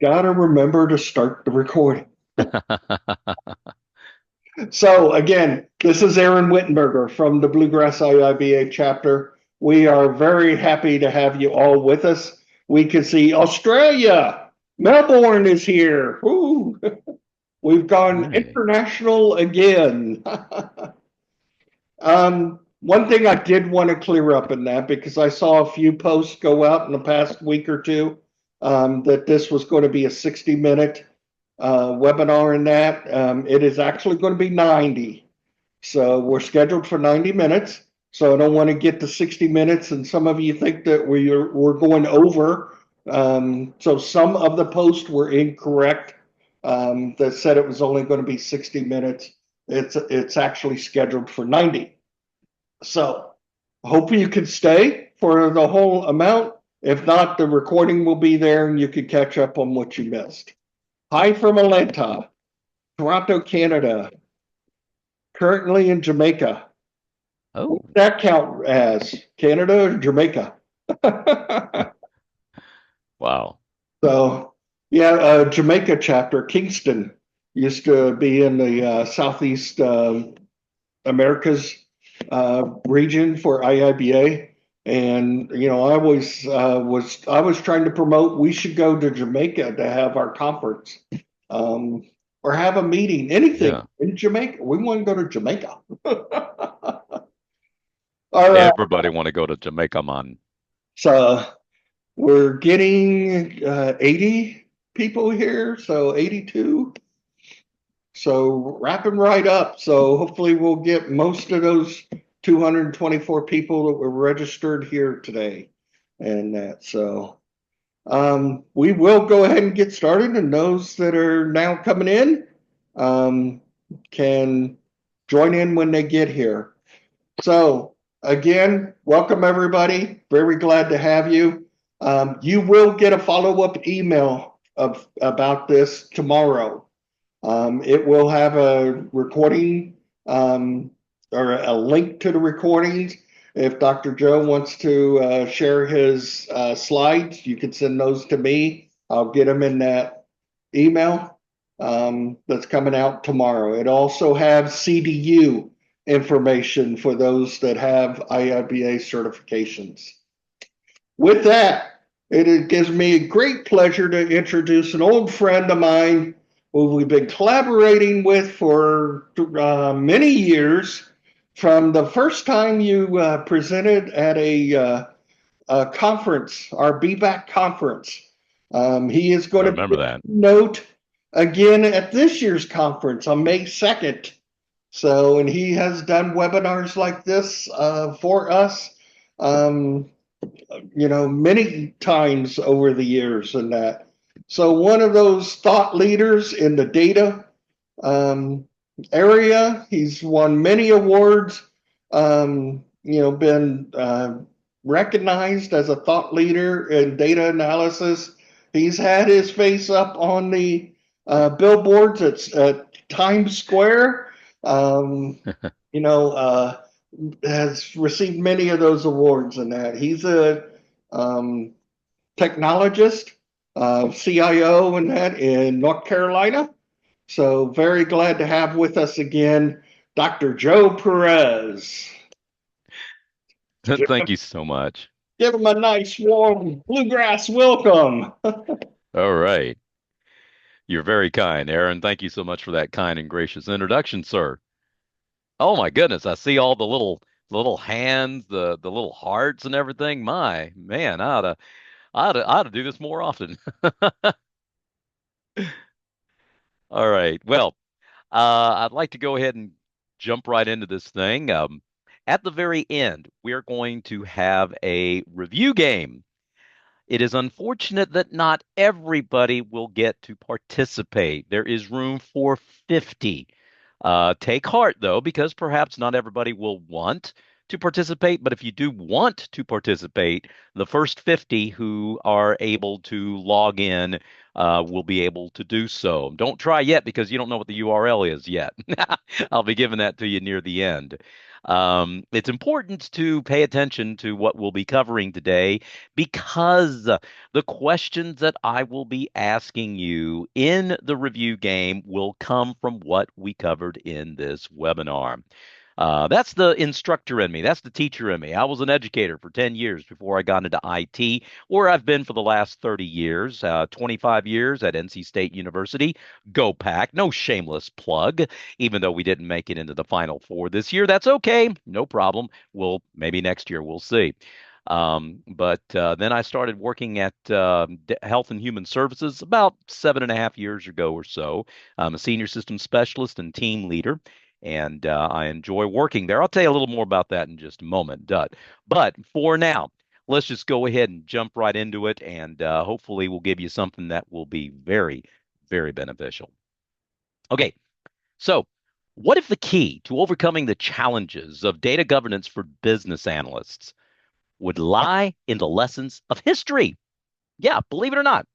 Gotta remember to start the recording. So again, this is Aaron Wittenberger from the Bluegrass IIBA chapter. We are very happy to have you all with us. We can see Australia. Melbourne is here. Woo. We've gone Right. international again. One thing I did want to clear up in that because I saw a few posts go out in the past week or two that this was going to be a 60-minute webinar in that. It is actually going to be 90. So we're scheduled for 90 minutes. So I don't want to get to 60 minutes, and some of you think that we're going over. So some of the posts were incorrect that said it was only going to be 60 minutes. It's actually scheduled for 90. So hope you can stay for the whole amount. If not, the recording will be there and you can catch up on what you missed. Hi from Atlanta, Toronto, Canada, currently in Jamaica. What Oh, does that count as? Canada or Jamaica? wow. So, yeah, Jamaica chapter, Kingston, used to be in the Southeast Americas region for IIBA. And I always I was trying to promote we should go to Jamaica to have our conference, or have a meeting, anything Yeah. in Jamaica. We want to go to Jamaica. All right, Everybody want to go to Jamaica, man. so we're getting 80 people here, so 82. So wrapping right up. So hopefully we'll get most of those 224 people that were registered here today and that. So we will go ahead and get started, and those that are now coming in um, can join in when they get here. So again, welcome everybody. Very glad to have you. You will get a follow-up email about this tomorrow. It will have a recording or a link to the recordings. If Dr. Joe wants to share his slides, you can send those to me. I'll get them in that email that's coming out tomorrow. It also has CDU information for those that have IIBA certifications. With that, it gives me a great pleasure to introduce an old friend of mine who we've been collaborating with for many years. From the first time you presented at a conference, our BBAC conference, he is I going to be remember a that. keynote again at this year's conference on May 2nd. So, and he has done webinars like this for us. Um, many times over the years and that. So one of those thought leaders in the data um, area. He's won many awards, been recognized as a thought leader in data analysis. He's had his face up on the billboards at Times Square. Um, you know, has received many of those awards and that. He's a um, technologist, CIO and that in North Carolina. So very glad to have with us again Dr. Joe Perez. Thank you so much. Give him a nice warm bluegrass welcome. All right. You're very kind, Aaron. Thank you so much for that kind and gracious introduction, sir. Oh my goodness, I see all the little hands, the little hearts and everything. My man, I ought to do this more often. All right. Well, I'd like to go ahead and jump right into this thing. At the very end, we are going to have a review game. It is unfortunate that not everybody will get to participate. There is room for 50. Take heart, though, because perhaps not everybody will want to participate, but if you do want to participate, the first 50 who are able to log in will be able to do so. Don't try yet because you don't know what the URL is yet. I'll be giving that to you near the end. It's important to pay attention to what we'll be covering today because the questions that I will be asking you in the review game will come from what we covered in this webinar. That's the instructor in me. That's the teacher in me. I was an educator for 10 years before I got into IT, where I've been for the last 30 years, 25 years at NC State University. Go Pack. No shameless plug, even though we didn't make it into the Final Four this year. That's okay. No problem. Maybe next year, we'll see. But then I started working at Health and Human Services about 7.5 years ago or so. I'm a senior system specialist and team leader, and I enjoy working there. I'll tell you a little more about that in just a moment, Dud. But for now, let's just go ahead and jump right into it, and hopefully we'll give you something that will be very, very beneficial. Okay, so what if the key to overcoming the challenges of data governance for business analysts would lie in the lessons of history? Yeah, believe it or not.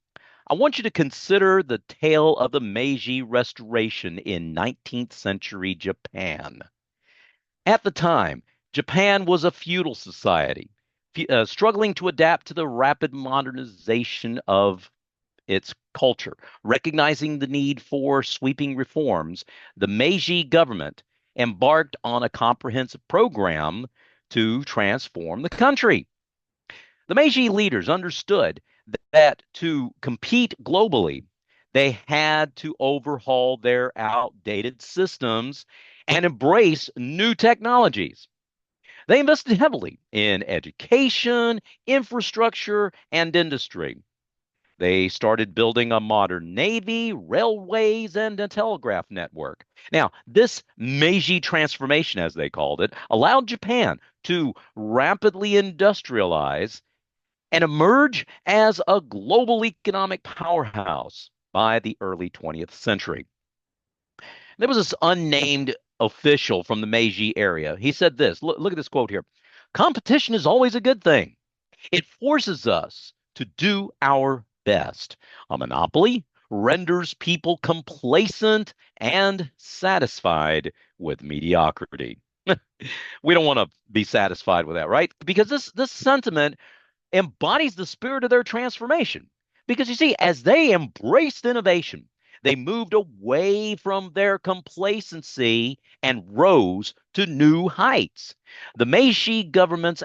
I want you to consider the tale of the Meiji Restoration in 19th century Japan. At the time, Japan was a feudal society, struggling to adapt to the rapid modernization of its culture. Recognizing the need for sweeping reforms, the Meiji government embarked on a comprehensive program to transform the country. The Meiji leaders understood that to compete globally, they had to overhaul their outdated systems and embrace new technologies. They invested heavily in education, infrastructure, and industry. They started building a modern navy, railways, and a telegraph network. Now, this Meiji transformation, as they called it, allowed Japan to rapidly industrialize and emerge as a global economic powerhouse by the early 20th century. There was this unnamed official from the Meiji area. He said this. Look at this quote here. Competition is always a good thing. It forces us to do our best. A monopoly renders people complacent and satisfied with mediocrity. We don't want to be satisfied with that, right? Because this sentiment embodies the spirit of their transformation. Because you see, as they embraced innovation, they moved away from their complacency and rose to new heights. The Meiji government's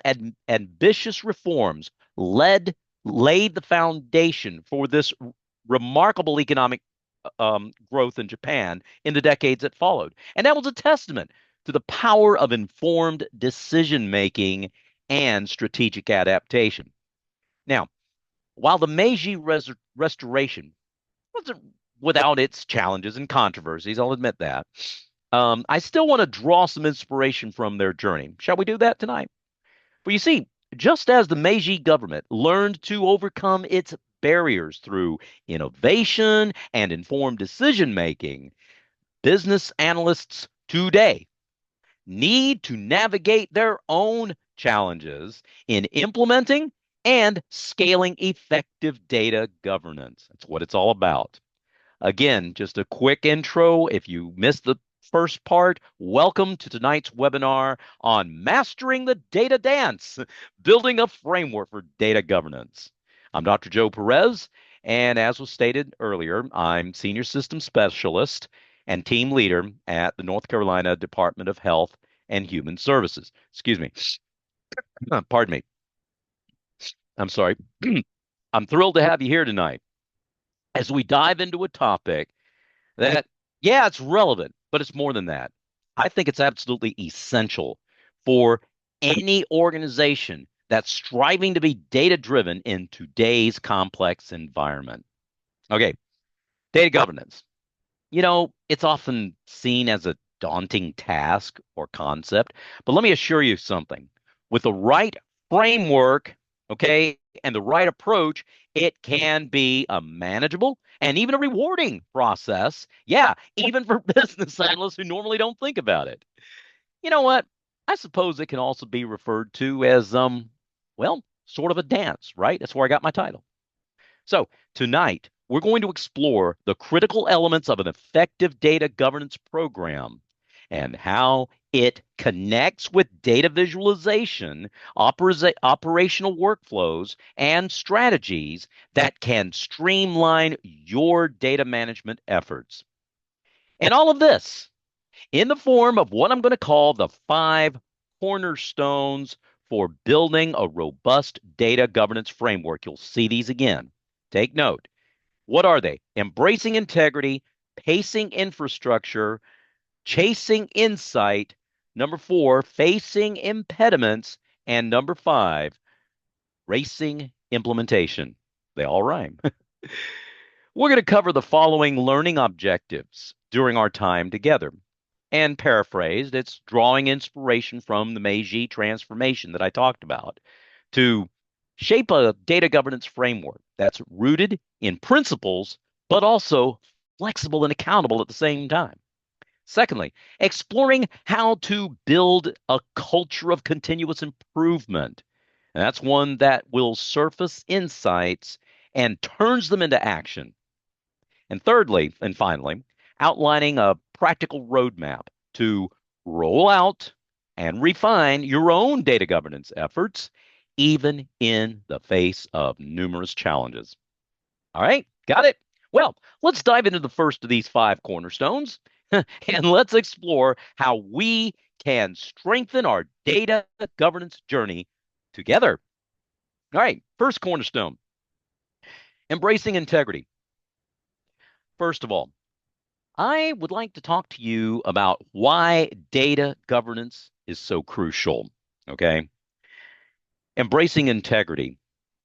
ambitious reforms led laid the foundation for this remarkable economic growth in Japan in the decades that followed. And that was a testament to the power of informed decision making and strategic adaptation. Now, while the Meiji Restoration wasn't without its challenges and controversies, I'll admit that, I still want to draw some inspiration from their journey. Shall we do that tonight? Well, you see, just as the Meiji government learned to overcome its barriers through innovation and informed decision making, business analysts today need to navigate their own challenges in implementing and scaling effective data governance. That's what it's all about. Again, just a quick intro. If you missed the first part, welcome to tonight's webinar on Mastering the Data Dance, Building a Framework for Data Governance. I'm Dr. Joe Perez, and as was stated earlier, I'm Senior Systems Specialist and Team Leader at the North Carolina Department of Health and Human Services. Excuse me. Pardon me. I'm sorry. I'm thrilled to have you here tonight as we dive into a topic that, yeah, it's relevant, but it's more than that. I think it's absolutely essential for any organization that's striving to be data driven in today's complex environment. Okay, data governance. It's often seen as a daunting task or concept, but let me assure you something. With the right framework, okay, and the right approach, it can be a manageable and even a rewarding process. Yeah, even for business analysts who normally don't think about it. You know what? I suppose it can also be referred to as, well, sort of a dance, right? That's where I got my title. So tonight, we're going to explore the critical elements of an effective data governance program and how it connects with data visualization, operational workflows, and strategies that can streamline your data management efforts. And all of this in the form of what I'm going to call the five cornerstones for building a robust data governance framework. You'll see these again. Take note. What are they? Embracing integrity, pacing infrastructure, chasing insight. Number four, facing impediments. And number five, racing implementation. They all rhyme. We're going to cover the following learning objectives during our time together. And paraphrased, it's drawing inspiration from the Meiji transformation that I talked about to shape a data governance framework that's rooted in principles, but also flexible and accountable at the same time. Secondly, exploring how to build a culture of continuous improvement. And that's one that will surface insights and turns them into action. And thirdly, and finally, outlining a practical roadmap to roll out and refine your own data governance efforts, even in the face of numerous challenges. All right, got it? Well, let's dive into the first of these five cornerstones and let's explore how we can strengthen our data governance journey together. All right, first cornerstone, embracing integrity. First of all, I would like to talk to you about why data governance is so crucial. Okay. Embracing integrity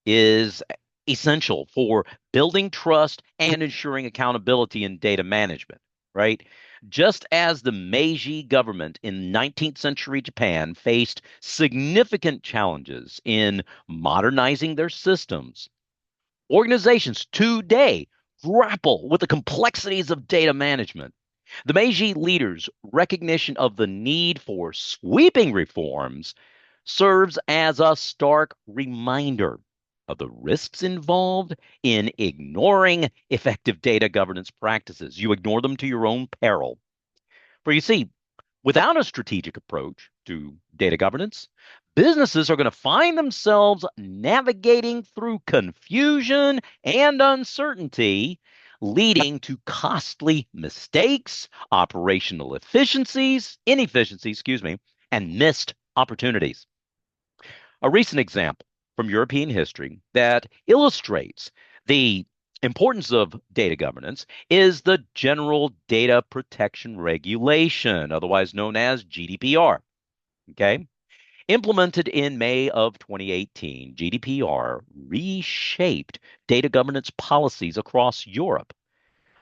is essential for building trust and ensuring accountability in data management, right? Just as the Meiji government in 19th century Japan faced significant challenges in modernizing their systems, organizations today grapple with the complexities of data management. The Meiji leaders' recognition of the need for sweeping reforms serves as a stark reminder of the risks involved in ignoring effective data governance practices. You ignore them to your own peril. For you see, without a strategic approach to data governance, businesses are going to find themselves navigating through confusion and uncertainty, leading to costly mistakes, operational inefficiencies, and missed opportunities. A recent example from European history that illustrates the importance of data governance is the General Data Protection Regulation, otherwise known as GDPR. Okay. Implemented in May of 2018, GDPR reshaped data governance policies across Europe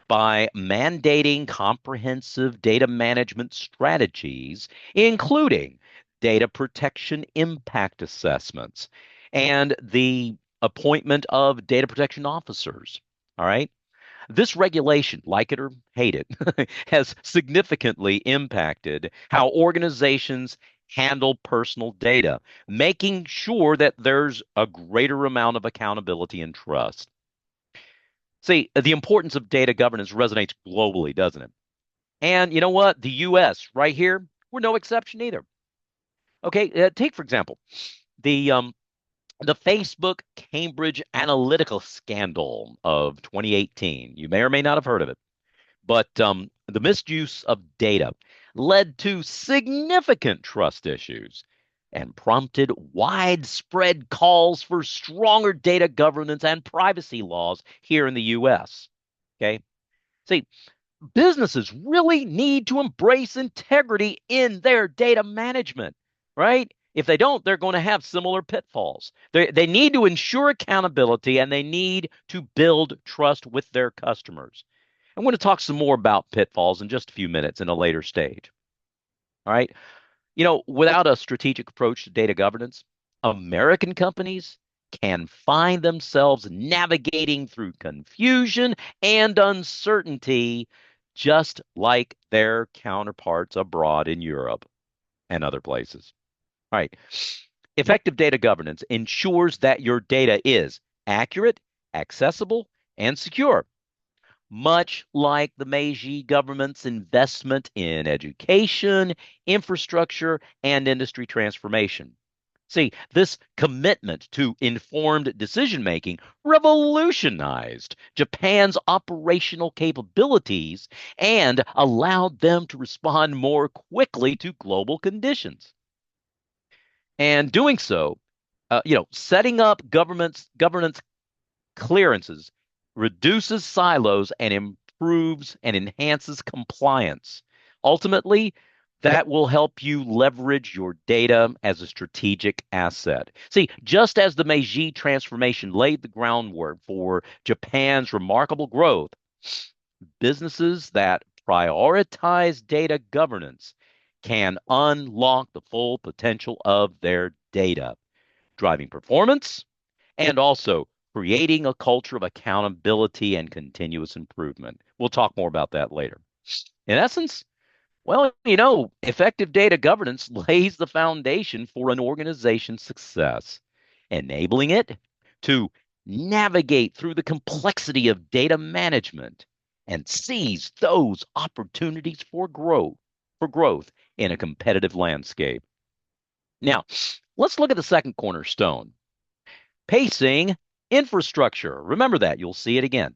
by mandating comprehensive data management strategies, including data protection impact assessments and the appointment of data protection officers. All right. This regulation, like it or hate it, has significantly impacted how organizations handle personal data, making sure that there's a greater amount of accountability and trust. See, the importance of data governance resonates globally, doesn't it? And you know what? The US, right here, we're no exception either. Okay, take for example the Facebook Cambridge Analytica scandal of 2018. You may or may not have heard of it. But the misuse of data led to significant trust issues and prompted widespread calls for stronger data governance and privacy laws here in the US. Okay. See, businesses really need to embrace integrity in their data management, right? If they don't, they're going to have similar pitfalls. They need to ensure accountability and they need to build trust with their customers. I'm going to talk some more about pitfalls in just a few minutes in a later stage. All right. Without a strategic approach to data governance, American companies can find themselves navigating through confusion and uncertainty, just like their counterparts abroad in Europe. and other places. All right. Effective data governance ensures that your data is accurate, accessible, and secure, much like the Meiji government's investment in education, infrastructure, and industry transformation. See, this commitment to informed decision making revolutionized Japan's operational capabilities and allowed them to respond more quickly to global conditions. And doing so, setting up governance clearances reduces silos and improves and enhances compliance. Ultimately, that will help you leverage your data as a strategic asset. See, just as the Meiji transformation laid the groundwork for Japan's remarkable growth, businesses that prioritize data governance can unlock the full potential of their data, driving performance and also creating a culture of accountability and continuous improvement. We'll talk more about that later. In essence, well, effective data governance lays the foundation for an organization's success, enabling it to navigate through the complexity of data management and seize those opportunities for growth in a competitive landscape. Now, let's look at the second cornerstone, pacing infrastructure. Remember that, you'll see it again.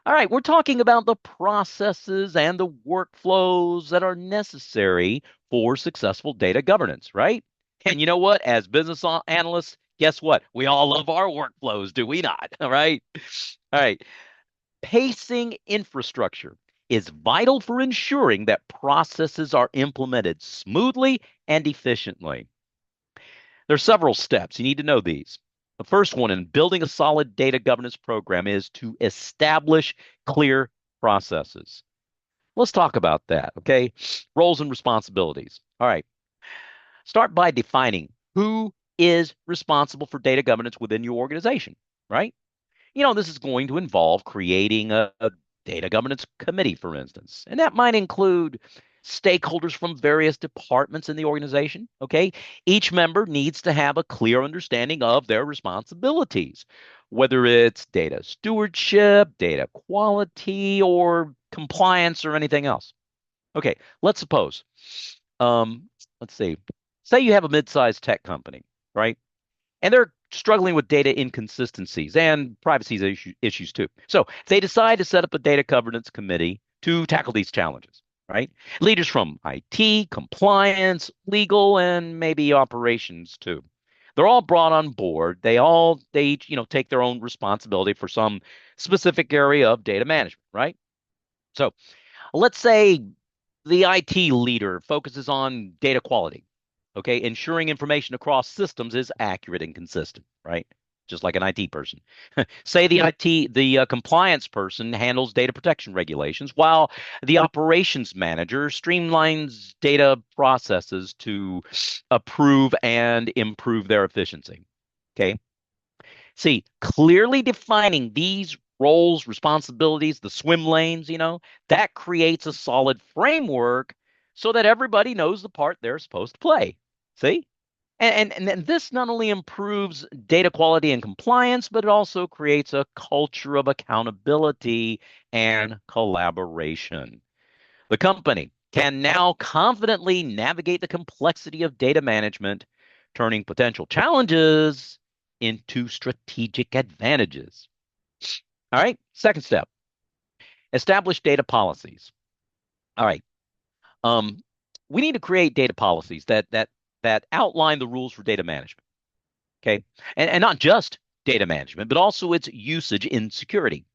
All right, we're talking about the processes and the workflows that are necessary for successful data governance, right? And you know what? As business analysts, guess what? We all love our workflows, do we not? All right. All right. Pacing infrastructure is vital for ensuring that processes are implemented smoothly and efficiently. There are several steps. You need to know these. The first one in building a solid data governance program is to establish clear processes. Let's talk about that, okay? Roles and responsibilities. All right. Start by defining who is responsible for data governance within your organization, right? This is going to involve creating a data governance committee, for instance. And that might include stakeholders from various departments in the organization. Okay. Each member needs to have a clear understanding of their responsibilities, whether it's data stewardship, data quality, or compliance, or anything else. Okay. Let's suppose, um, let's see, say you have a mid-sized tech company, right? And they're struggling with data inconsistencies and privacy issues too. So they decide to set up a data governance committee to tackle these challenges, right? Leaders from IT, compliance, legal, and maybe operations too. They're all brought on board. They each, take their own responsibility for some specific area of data management, right? So let's say the IT leader focuses on data quality, okay, ensuring information across systems is accurate and consistent, right? Just like an IT person. Say the compliance person handles data protection regulations, while the operations manager streamlines data processes to approve and improve their efficiency. Okay. See, clearly defining these roles, responsibilities, the swim lanes, that creates a solid framework so that everybody knows the part they're supposed to play. See? And this not only improves data quality and compliance, but it also creates a culture of accountability and collaboration. The company can now confidently navigate the complexity of data management, turning potential challenges into strategic advantages. All right, second step, establish data policies. All right. Um, we need to create data policies that outline the rules for data management. Okay. And not just data management, but also its usage in security.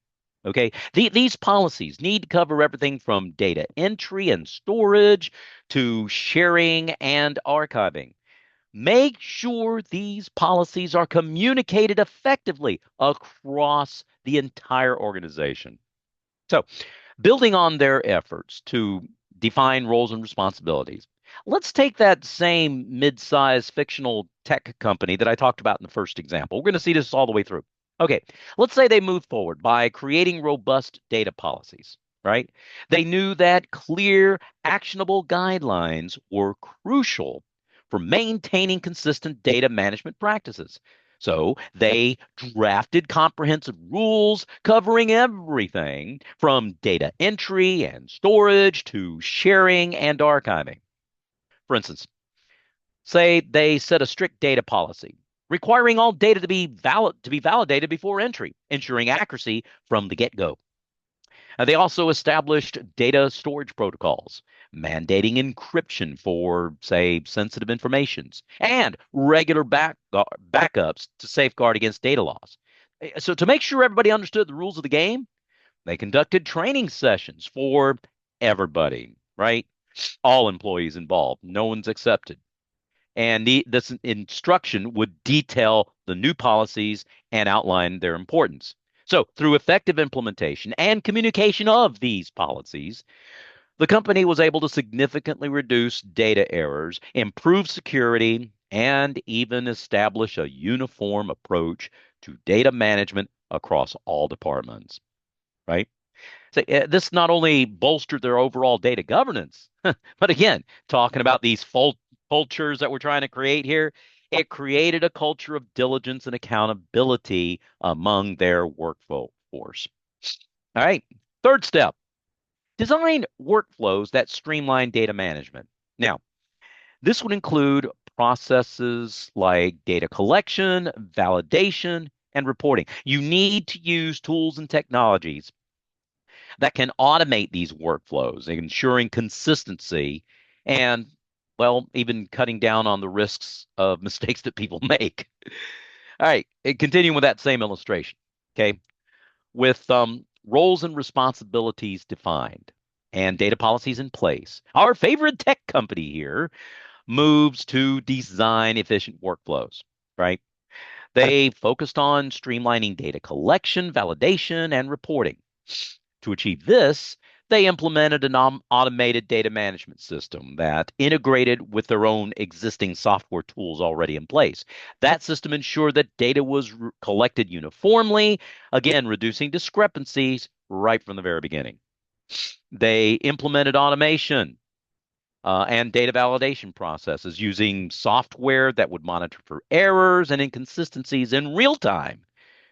Okay. These policies need to cover everything from data entry and storage to sharing and archiving. Make sure these policies are communicated effectively across the entire organization. So, building on their efforts to define roles and responsibilities, let's take that same mid-sized fictional tech company that I talked about in the first example. We're going to see this all the way through. Okay, let's say they move forward by creating robust data policies. right? They knew that clear, actionable guidelines were crucial for maintaining consistent data management practices. So they drafted comprehensive rules covering everything from data entry and storage to sharing and archiving. For instance, say they set a strict data policy requiring all data to be validated before entry, ensuring accuracy from the get-go. They also established data storage protocols, mandating encryption for, say, sensitive informations, and regular backups to safeguard against data loss. So, to make sure everybody understood the rules of the game, they conducted training sessions for everybody, right? All employees involved, no one's accepted. And this instruction would detail the new policies and outline their importance. So, through effective implementation and communication of these policies, the company was able to significantly reduce data errors, improve security, and even establish a uniform approach to data management across all departments, right? So, this not only bolstered their overall data governance, but again, talking about these cultures that we're trying to create here, it created a culture of diligence and accountability among their workforce. All right. Third step, design workflows that streamline data management. Now, this would include processes like data collection, validation, and reporting. You need to use tools and technologies that can automate these workflows, ensuring consistency and, well, even cutting down on the risks of mistakes that people make. All right, continuing with that same illustration. Okay, with roles and responsibilities defined and data policies in place, our favorite tech company here moves to design efficient workflows, right? They focused on streamlining data collection, validation, and reporting. To achieve this, they implemented an automated data management system that integrated with their own existing software tools already in place. That system ensured that data was collected uniformly, again, reducing discrepancies right from the very beginning. They implemented automation and data validation processes using software that would monitor for errors and inconsistencies in real time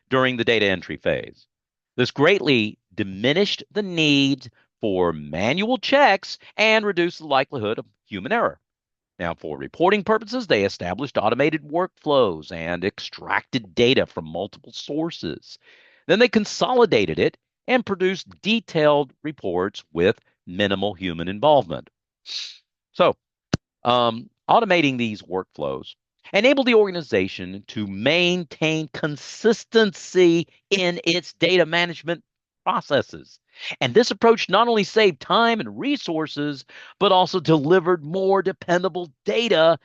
during the data entry phase. This greatly diminished the need for manual checks and reduced the likelihood of human error. Now, for reporting purposes, they established automated workflows and extracted data from multiple sources. Then they consolidated it and produced detailed reports with minimal human involvement. So, automating these workflows enabled the organization to maintain consistency in its data management processes. And this approach not only saved time and resources, but also delivered more dependable data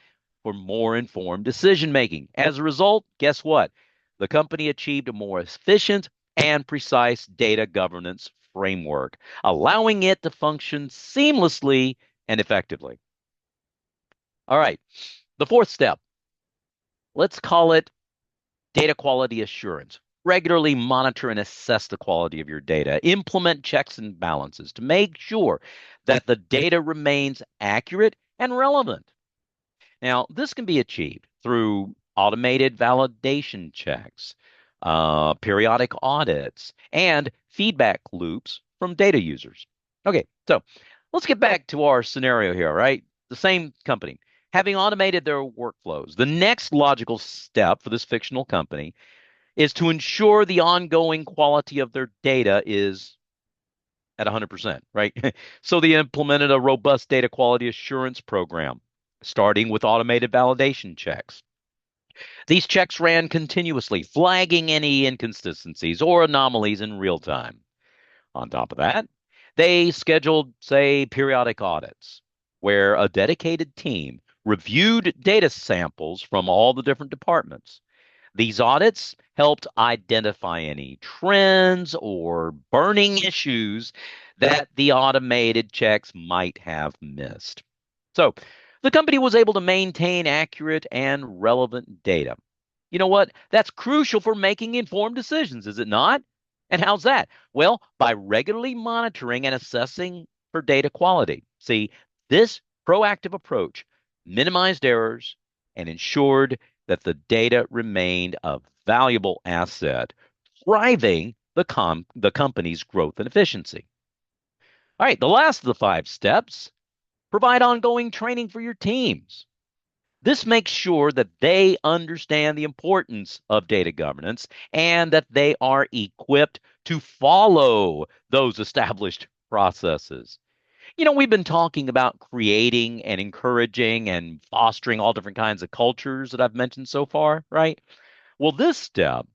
for more informed decision making. As a result, guess what? The company achieved a more efficient and precise data governance framework, allowing it to function seamlessly and effectively. All right. The fourth step, let's call it data quality assurance. Regularly monitor and assess the quality of your data. Implement checks and balances to make sure that the data remains accurate and relevant. Now, this can be achieved through automated validation checks, periodic audits, and feedback loops from data users. Okay, so let's get back to our scenario here, right? The same company. Having automated their workflows, the next logical step for this fictional company is to ensure the ongoing quality of their data is at 100%, right? So they implemented a robust data quality assurance program, starting with automated validation checks. These checks ran continuously, flagging any inconsistencies or anomalies in real time. On top of that, they scheduled, say, periodic audits, where a dedicated team reviewed data samples from all the different departments. These audits helped identify any trends or burning issues that the automated checks might have missed. So the company was able to maintain accurate and relevant data. You know what? That's crucial for making informed decisions, is it not? And how's that? Well, by regularly monitoring and assessing for data quality. See, this proactive approach minimized errors and ensured that the data remained a valuable asset, driving the company's growth and efficiency. All right, the last of the five steps, provide ongoing training for your teams. This makes sure that they understand the importance of data governance and that they are equipped to follow those established processes. We've been talking about creating and encouraging and fostering all different kinds of cultures that I've mentioned so far, right? Well, this step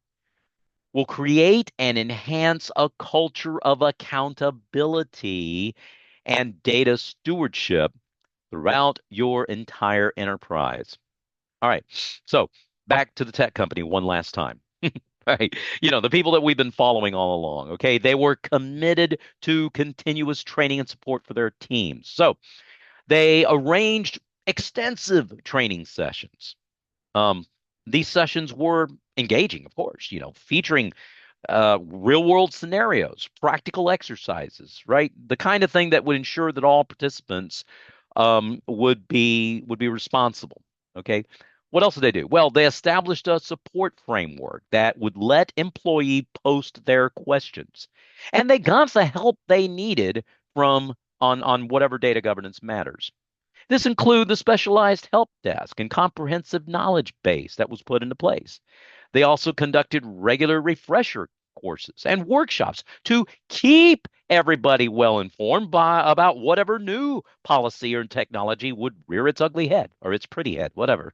will create and enhance a culture of accountability and data stewardship throughout your entire enterprise. All right. So back to the tech company one last time. Right. The people that we've been following all along, okay, they were committed to continuous training and support for their teams. So they arranged extensive training sessions. Um, these sessions were engaging, of course, featuring real world scenarios, practical exercises, right? The kind of thing that would ensure that all participants would be responsible. Okay. What else did they do? Well, they established a support framework that would let employee post their questions, and they got the help they needed from on whatever data governance matters. This include the specialized help desk and comprehensive knowledge base that was put into place. They also conducted regular refresher courses and workshops to keep everybody well informed about whatever new policy or technology would rear its ugly head or its pretty head, whatever.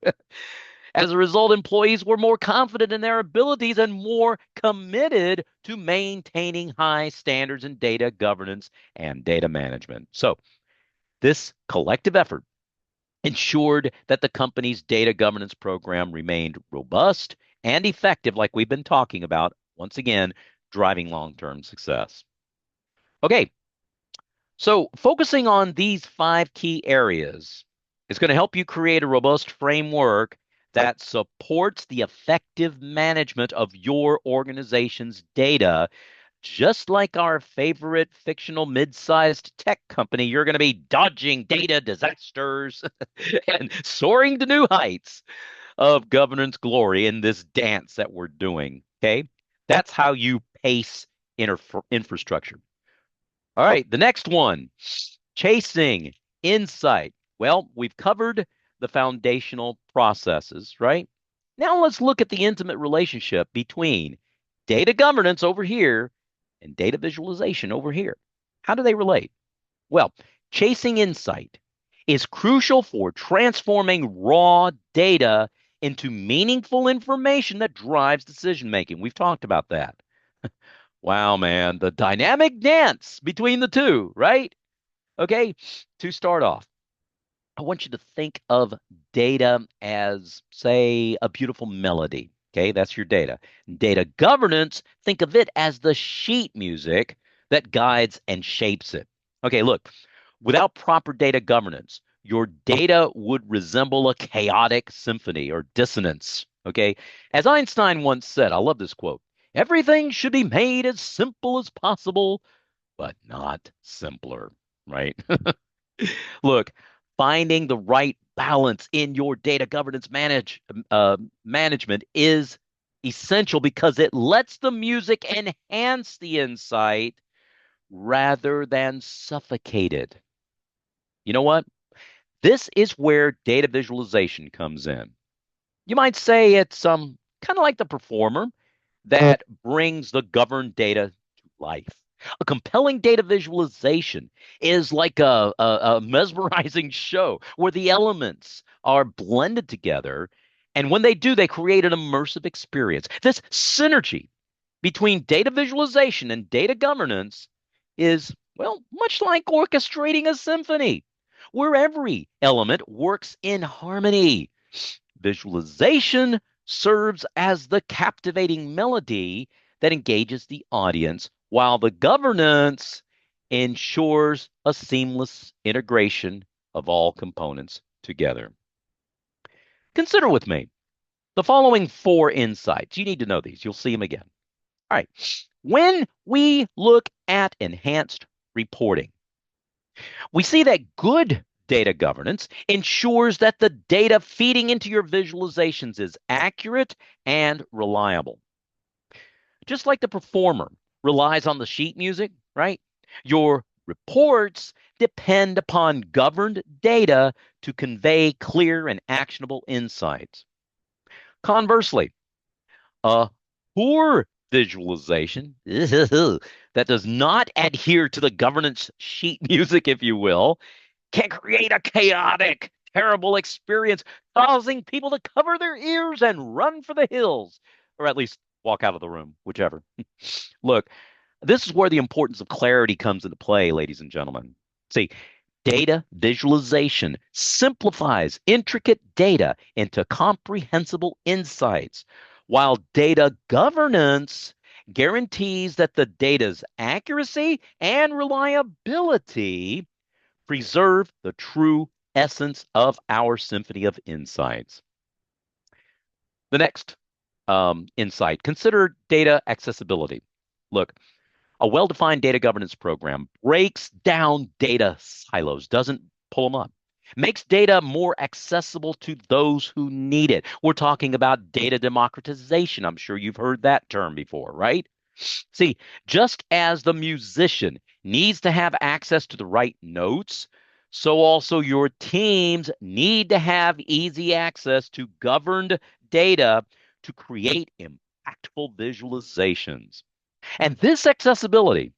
As a result, employees were more confident in their abilities and more committed to maintaining high standards in data governance and data management. So, this collective effort ensured that the company's data governance program remained robust and effective, like we've been talking about, once again, driving long term success. Okay, so focusing on these five key areas is going to help you create a robust framework that supports the effective management of your organization's data. Just like our favorite fictional mid-sized tech company, you're going to be dodging data disasters and soaring to new heights of governance glory in this dance that we're doing. Okay. That's how you pace infrastructure. All right. The next one, chasing insight. Well, we've covered the foundational processes, right? Now let's look at the intimate relationship between data governance over here and data visualization over here. How do they relate? Well, chasing insight is crucial for transforming raw data into meaningful information that drives decision making. We've talked about that. Wow, man, the dynamic dance between the two, right? Okay, to start off, I want you to think of data as, say, a beautiful melody. Okay, that's your data. Data governance, think of it as the sheet music that guides and shapes it. Okay, look, without proper data governance, your data would resemble a chaotic symphony or dissonance. Okay, as Einstein once said, I love this quote, everything should be made as simple as possible, but not simpler, right? Look, finding the right balance in your data governance management is essential because it lets the music enhance the insight rather than suffocate it. You know what? This is where data visualization comes in. You might say it's kind of like the performer that brings the governed data to life. A compelling data visualization is like a mesmerizing show where the elements are blended together. And when they do, they create an immersive experience. This synergy between data visualization and data governance is, well, much like orchestrating a symphony, where every element works in harmony. Visualization serves as the captivating melody that engages the audience, while the governance ensures a seamless integration of all components together. Consider with me the following four insights. You need to know these. You'll see them again. All right. When we look at enhanced reporting, we see that good data governance ensures that the data feeding into your visualizations is accurate and reliable. Just like the performer relies on the sheet music, right? Your reports depend upon governed data to convey clear and actionable insights. Conversely, a poor visualization that does not adhere to the governance sheet music, if you will, can create a chaotic, terrible experience, causing people to cover their ears and run for the hills, or at least walk out of the room, whichever. Look, this is where the importance of clarity comes into play, ladies and gentlemen. See, data visualization simplifies intricate data into comprehensible insights, while data governance guarantees that the data's accuracy and reliability preserve the true essence of our symphony of insights. The next insight, consider data accessibility. Look, a well-defined data governance program breaks down data silos, doesn't pull them up, makes data more accessible to those who need it. We're talking about data democratization. I'm sure you've heard that term before, right? See, just as the musician needs to have access to the right notes, so also your teams need to have easy access to governed data to create impactful visualizations. And this accessibility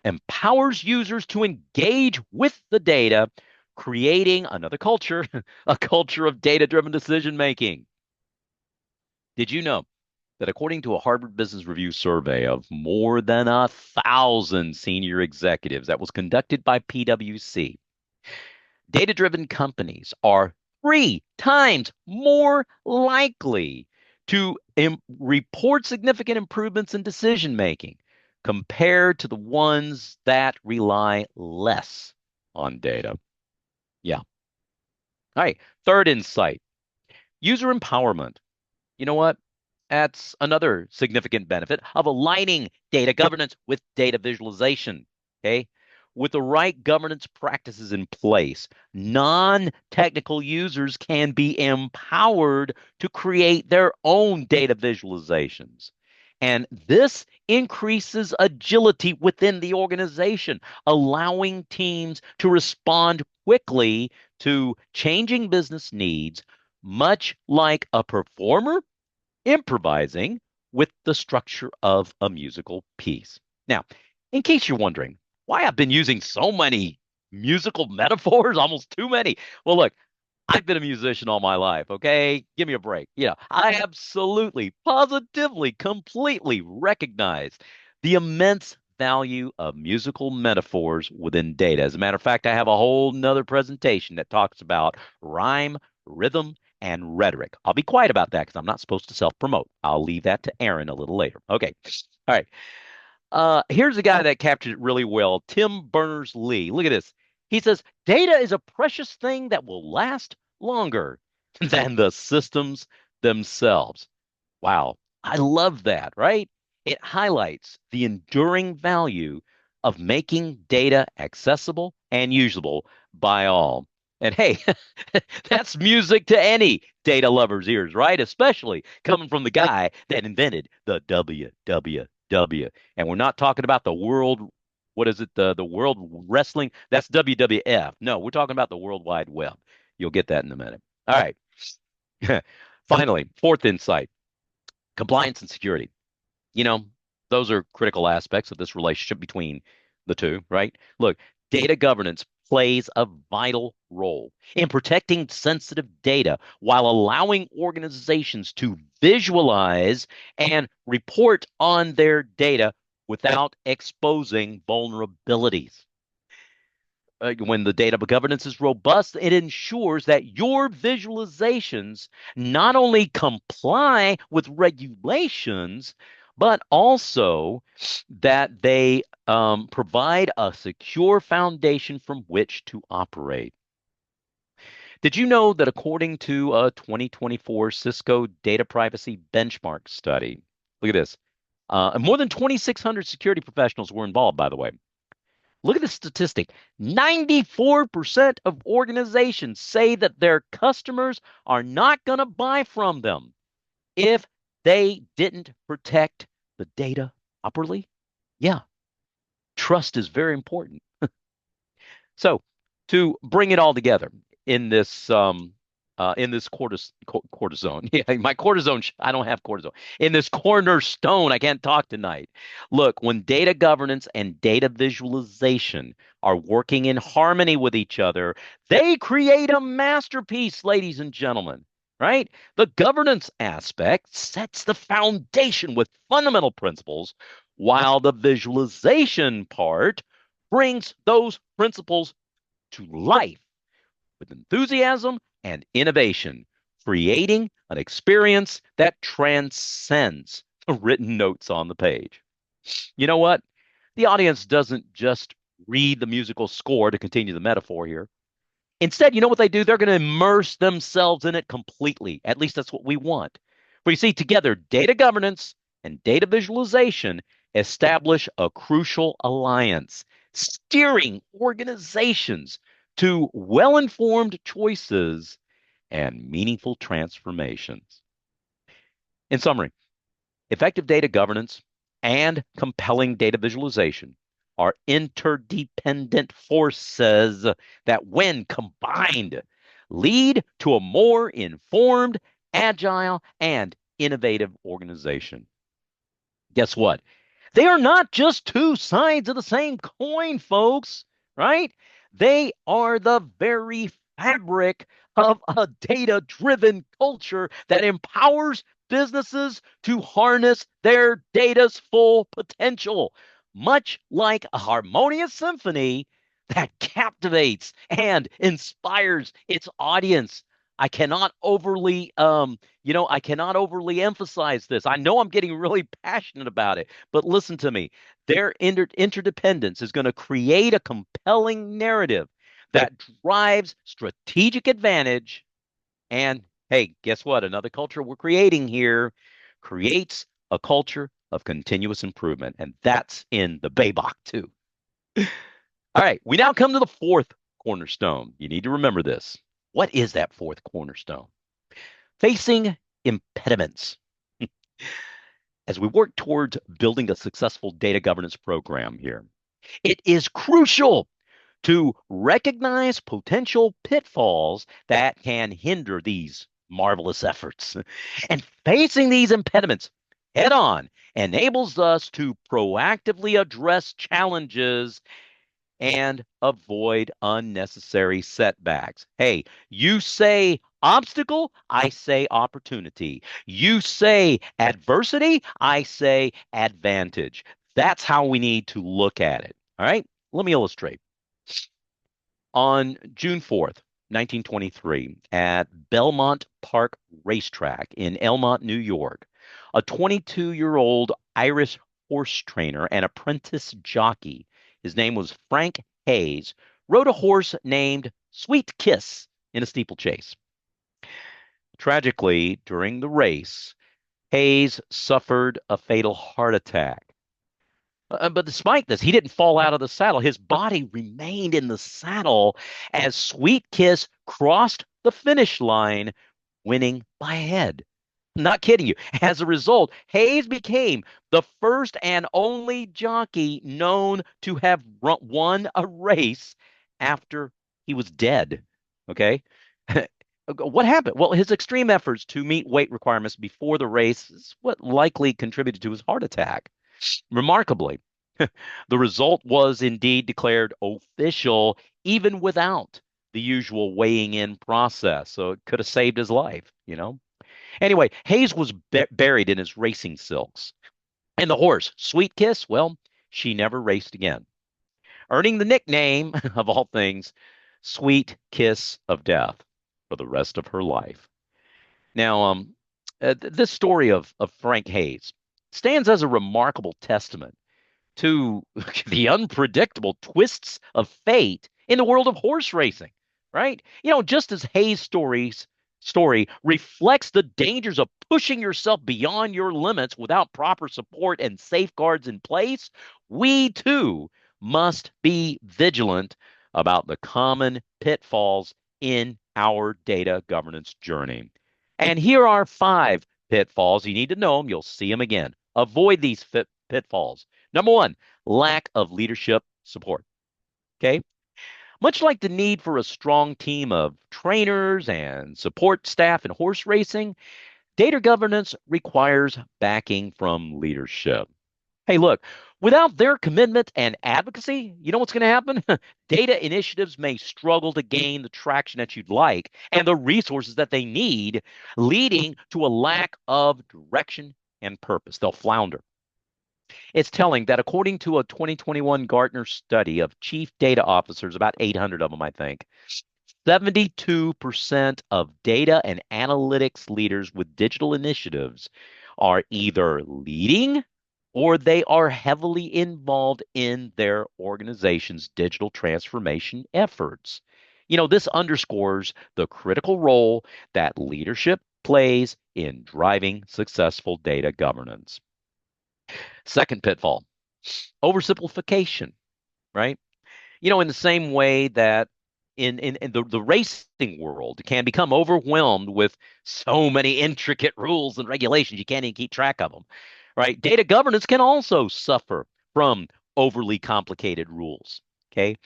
empowers users to engage with the data, creating another culture, a culture of data driven decision making. Did you know that according to a Harvard Business Review survey of more than 1,000 senior executives that was conducted by PwC, data driven companies are 3 times more likely to report significant improvements in decision making compared to the ones that rely less on data? Yeah. All right. Third insight, user empowerment. You know what? That's another significant benefit of aligning data governance with data visualization. Okay. With the right governance practices in place, non technical users can be empowered to create their own data visualizations. And this increases agility within the organization, allowing teams to respond quickly to changing business needs, much like a performer improvising with the structure of a musical piece. Now, in case you're wondering why I've been using so many musical metaphors, almost too many. Well, look, I've been a musician all my life, okay? Give me a break. I absolutely, positively, completely recognize the immense value of musical metaphors within data. As a matter of fact, I have a whole nother presentation that talks about rhyme, rhythm, and rhetoric. I'll be quiet about that because I'm not supposed to self-promote. I'll leave that to Aaron a little later. Okay. All right. Here's a guy that captured it really well, Tim Berners-Lee. Look at this. He says, data is a precious thing that will last longer than the systems themselves. Wow. I love that, right? It highlights the enduring value of making data accessible and usable by all. And hey, that's music to any data lover's ears, right? Especially coming from the guy that invented the WWW. And we're not talking about the world, what is it? The world wrestling? That's WWF. No, we're talking about the World Wide Web. You'll get that in a minute. All right. Finally, fourth insight, compliance and security. You know, those are critical aspects of this relationship between the two, right? Look, data governance plays a vital role in protecting sensitive data while allowing organizations to visualize and report on their data without exposing vulnerabilities. When the data governance is robust, it ensures that your visualizations not only comply with regulations, but also that they provide a secure foundation from which to operate. Did you know that according to a 2024 Cisco data privacy benchmark study, look at this, And more than 2,600 security professionals were involved, by the way. Look at the statistic. 94% of organizations say that their customers are not going to buy from them if they didn't protect the data properly. Yeah, trust is very important. So, to bring it all together in this cortisone, yeah, my cortisone. I don't have cortisone in this cornerstone. I can't talk tonight. Look, when data governance and data visualization are working in harmony with each other, they create a masterpiece, ladies and gentlemen. Right? The governance aspect sets the foundation with fundamental principles, while the visualization part brings those principles to life with enthusiasm and innovation, creating an experience that transcends the written notes on the page. You know what? The audience doesn't just read the musical score to continue the metaphor here. Instead, you know what they do? They're going to immerse themselves in it completely. At least that's what we want. But you see, together, data governance and data visualization establish a crucial alliance, steering organizations to well informed choices and meaningful transformations. In summary, effective data governance and compelling data visualization are interdependent forces that, when combined, lead to a more informed, agile, and innovative organization. Guess what? They are not just two sides of the same coin, folks, right? They are the very fabric of a data driven culture that empowers businesses to harness their data's full potential, much like a harmonious symphony that captivates and inspires its audience. I cannot overly emphasize this. I know I'm getting really passionate about it, but listen to me. Their interdependence is going to create a compelling narrative that drives strategic advantage. And hey, guess what? Another culture we're creating here creates a culture of continuous improvement. And that's in the Baybach, too. All right, we now come to the fourth cornerstone. You need to remember this. What is that fourth cornerstone? Facing impediments. As we work towards building a successful data governance program here, it is crucial to recognize potential pitfalls that can hinder these marvelous efforts. And facing these impediments head on enables us to proactively address challenges and avoid unnecessary setbacks. Hey, you say obstacle, I say opportunity. You say adversity, I say advantage. That's how we need to look at it. All right, let me illustrate. On June 4th, 1923, at Belmont Park Racetrack in Elmont, New York, a 22-year-old Irish horse trainer and apprentice jockey, his name was Frank Hayes, rode a horse named Sweet Kiss in a steeplechase. Tragically, during the race, Hayes suffered a fatal heart attack. But despite this, he didn't fall out of the saddle. His body remained in the saddle as Sweet Kiss crossed the finish line, winning by a head. Not kidding you. As a result, Hayes became the first and only jockey known to have won a race after he was dead. Okay. What happened? Well, his extreme efforts to meet weight requirements before the race is what likely contributed to his heart attack. Remarkably, the result was indeed declared official even without the usual weighing in process. So it could have saved his life. Anyway, Hayes was buried in his racing silks. And the horse, Sweet Kiss, well, she never raced again, earning the nickname, of all things, Sweet Kiss of Death for the rest of her life. Now, this story of Frank Hayes stands as a remarkable testament to the unpredictable twists of fate in the world of horse racing, right? Just as Hayes' stories story reflects the dangers of pushing yourself beyond your limits without proper support and safeguards in place, we too must be vigilant about the common pitfalls in our data governance journey. And here are five pitfalls. You need to know them. You'll see them again. Avoid these pitfalls. Number one, lack of leadership support. Okay. Much like the need for a strong team of trainers and support staff in horse racing, data governance requires backing from leadership. Hey, look, without their commitment and advocacy, you know what's going to happen? Data initiatives may struggle to gain the traction that you'd like and the resources that they need, leading to a lack of direction and purpose. They'll flounder. It's telling that according to a 2021 Gartner study of chief data officers, about 800 of them, I think, 72% of data and analytics leaders with digital initiatives are either leading or they are heavily involved in their organization's digital transformation efforts. This underscores the critical role that leadership plays in driving successful data governance. Second pitfall, oversimplification, right? In the same way that in the racing world can become overwhelmed with so many intricate rules and regulations, you can't even keep track of them, right? Data governance can also suffer from overly complicated rules. Okay.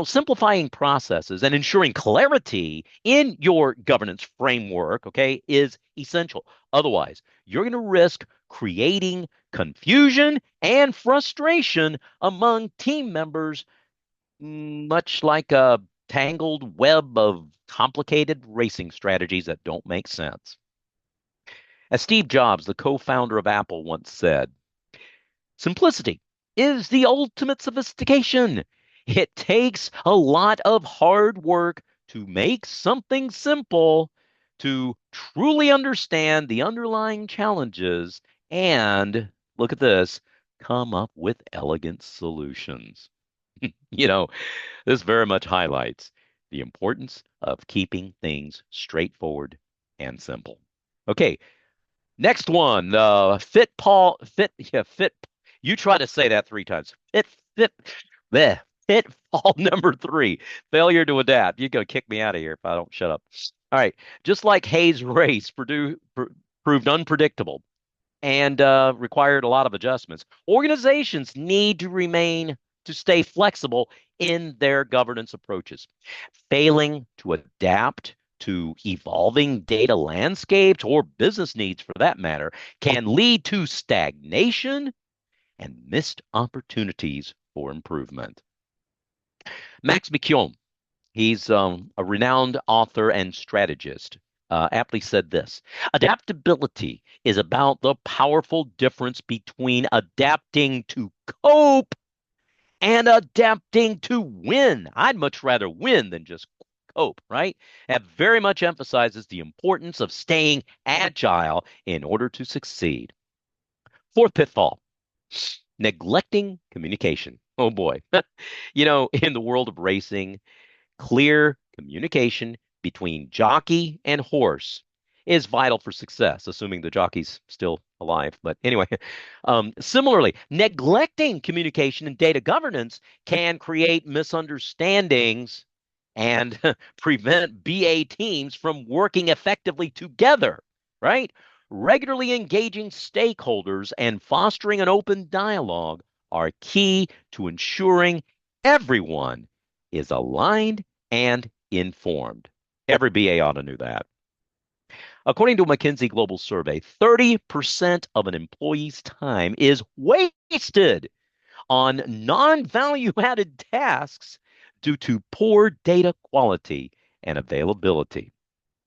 Simplifying processes and ensuring clarity in your governance framework, okay, is essential. Otherwise, you're going to risk creating confusion and frustration among team members, much like a tangled web of complicated racing strategies that don't make sense. As Steve Jobs, the co-founder of Apple, once said, simplicity is the ultimate sophistication. It takes a lot of hard work to make something simple, to truly understand the underlying challenges, and look at this, come up with elegant solutions. You know, this very much highlights the importance of keeping things straightforward and simple. Okay, next one, fit. You try to say that three times. Fit, bleh, pitfall number three, failure to adapt. You're gonna kick me out of here if I don't shut up. All right, just like Hayes' race, proved unpredictable and required a lot of adjustments. Organizations need to stay flexible in their governance approaches. Failing to adapt to evolving data landscapes or business needs for that matter can lead to stagnation and missed opportunities for improvement. Max McKeown, he's a renowned author and strategist, aptly said this: adaptability is about the powerful difference between adapting to cope and adapting to win. I'd much rather win than just cope, right? That very much emphasizes the importance of staying agile in order to succeed. Fourth pitfall, neglecting communication. Oh boy. In the world of racing, clear communication between jockey and horse is vital for success, assuming the jockey's still alive. But anyway, similarly, neglecting communication and data governance can create misunderstandings and prevent BA teams from working effectively together, right? Regularly engaging stakeholders and fostering an open dialogue are key to ensuring everyone is aligned and informed. Every BA ought to know that. According to a McKinsey Global survey, 30% of an employee's time is wasted on non value added tasks due to poor data quality and availability.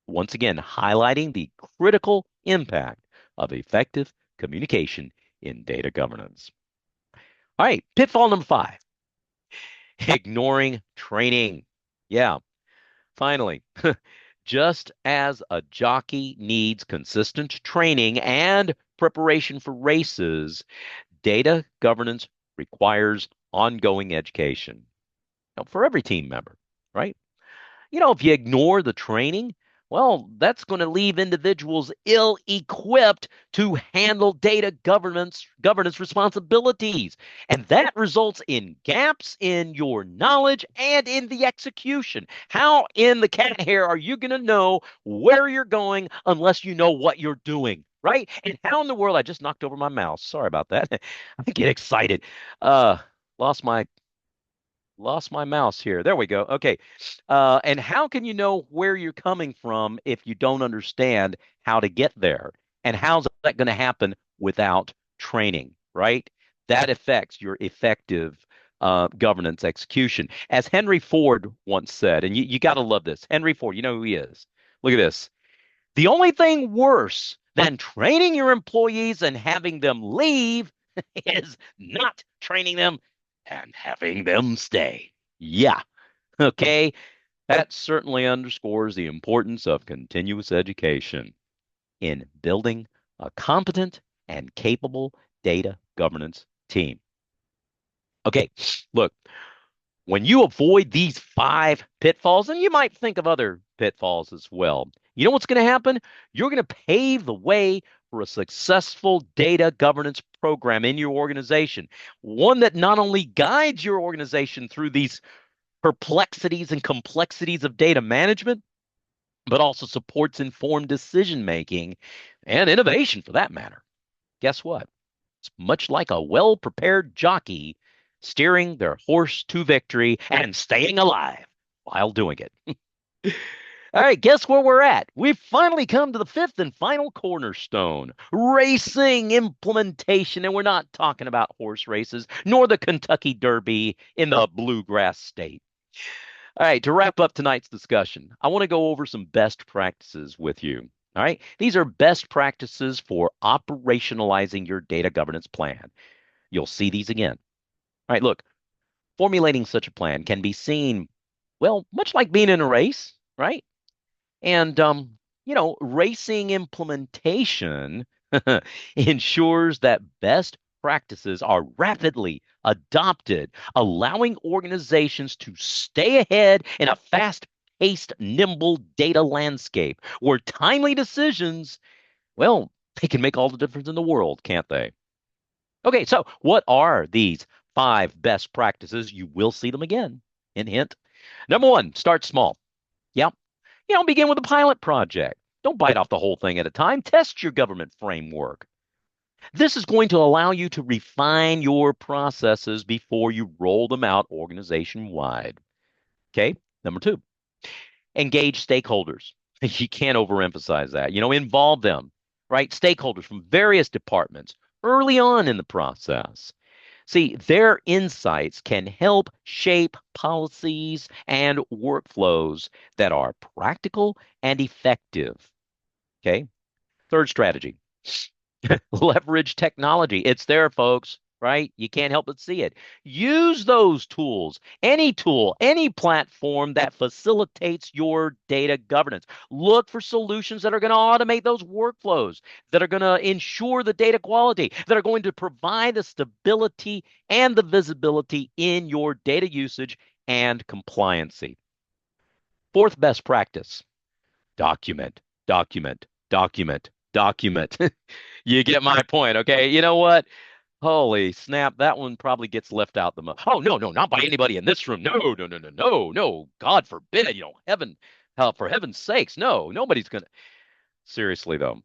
Once again, highlighting the critical impact of effective communication in data governance. All right, pitfall number five, ignoring training. Yeah, finally, just as a jockey needs consistent training and preparation for races, data governance requires ongoing education for every team member, right? If you ignore the training, well, that's going to leave individuals ill-equipped to handle data governance responsibilities. And that results in gaps in your knowledge and in the execution. How in the cat hair are you going to know where you're going unless you know what you're doing? Right? And how in the world I just knocked over my mouse. Sorry about that. I get excited. Uh lost my mouse here. There we go. Okay. And how can you know where you're coming from if you don't understand how to get there? And how's that going to happen without training, right? That affects your effective governance execution. As Henry Ford once said, and you got to love this. Henry Ford, you know who he is. Look at this. The only thing worse than training your employees and having them leave is not training them and having them stay. Yeah. Okay. That certainly underscores the importance of continuous education in building a competent and capable data governance team. Okay. Look, when you avoid these five pitfalls, and you might think of other pitfalls as well, you know what's going to happen? You're going to pave the way for a successful data governance program in your organization, one that not only guides your organization through these perplexities and complexities of data management, but also supports informed decision making and innovation for that matter. Guess what? It's much like a well prepared jockey steering their horse to victory and staying alive while doing it. All right, guess where we're at? We've finally come to the fifth and final cornerstone racing implementation. And we're not talking about horse races, nor the Kentucky Derby in the Bluegrass State. All right, to wrap up tonight's discussion, I want to go over some best practices with you. All right, these are best practices for operationalizing your data governance plan. You'll see these again. All right, look, formulating such a plan can be seen, well, much like being in a race, right? And, racing implementation ensures that best practices are rapidly adopted, allowing organizations to stay ahead in a fast-paced, nimble data landscape where timely decisions, well, they can make all the difference in the world, can't they? Okay, so what are these five best practices? You will see them again. Hint, hint. Number one, start small. Yep. Begin with a pilot project. Don't bite off the whole thing at a time. Test your government framework. This is going to allow you to refine your processes before you roll them out organization wide. Okay. Number two, engage stakeholders. You can't overemphasize that. Involve them, right? Stakeholders from various departments early on in the process. See, their insights can help shape policies and workflows that are practical and effective. Okay. Third strategy, leverage technology. It's there, folks, right? You can't help but see it. Use those tools, any tool, any platform that facilitates your data governance. Look for solutions that are going to automate those workflows, that are going to ensure the data quality, that are going to provide the stability and the visibility in your data usage and compliancy. Fourth best practice, document, document, document, document. You get my point, okay? You know what? Holy snap, that one probably gets left out the most. Oh, no, no, not by anybody in this room. No, no, no, no, no, no. God forbid, heaven, for heaven's sakes, no, nobody's gonna. Seriously, though,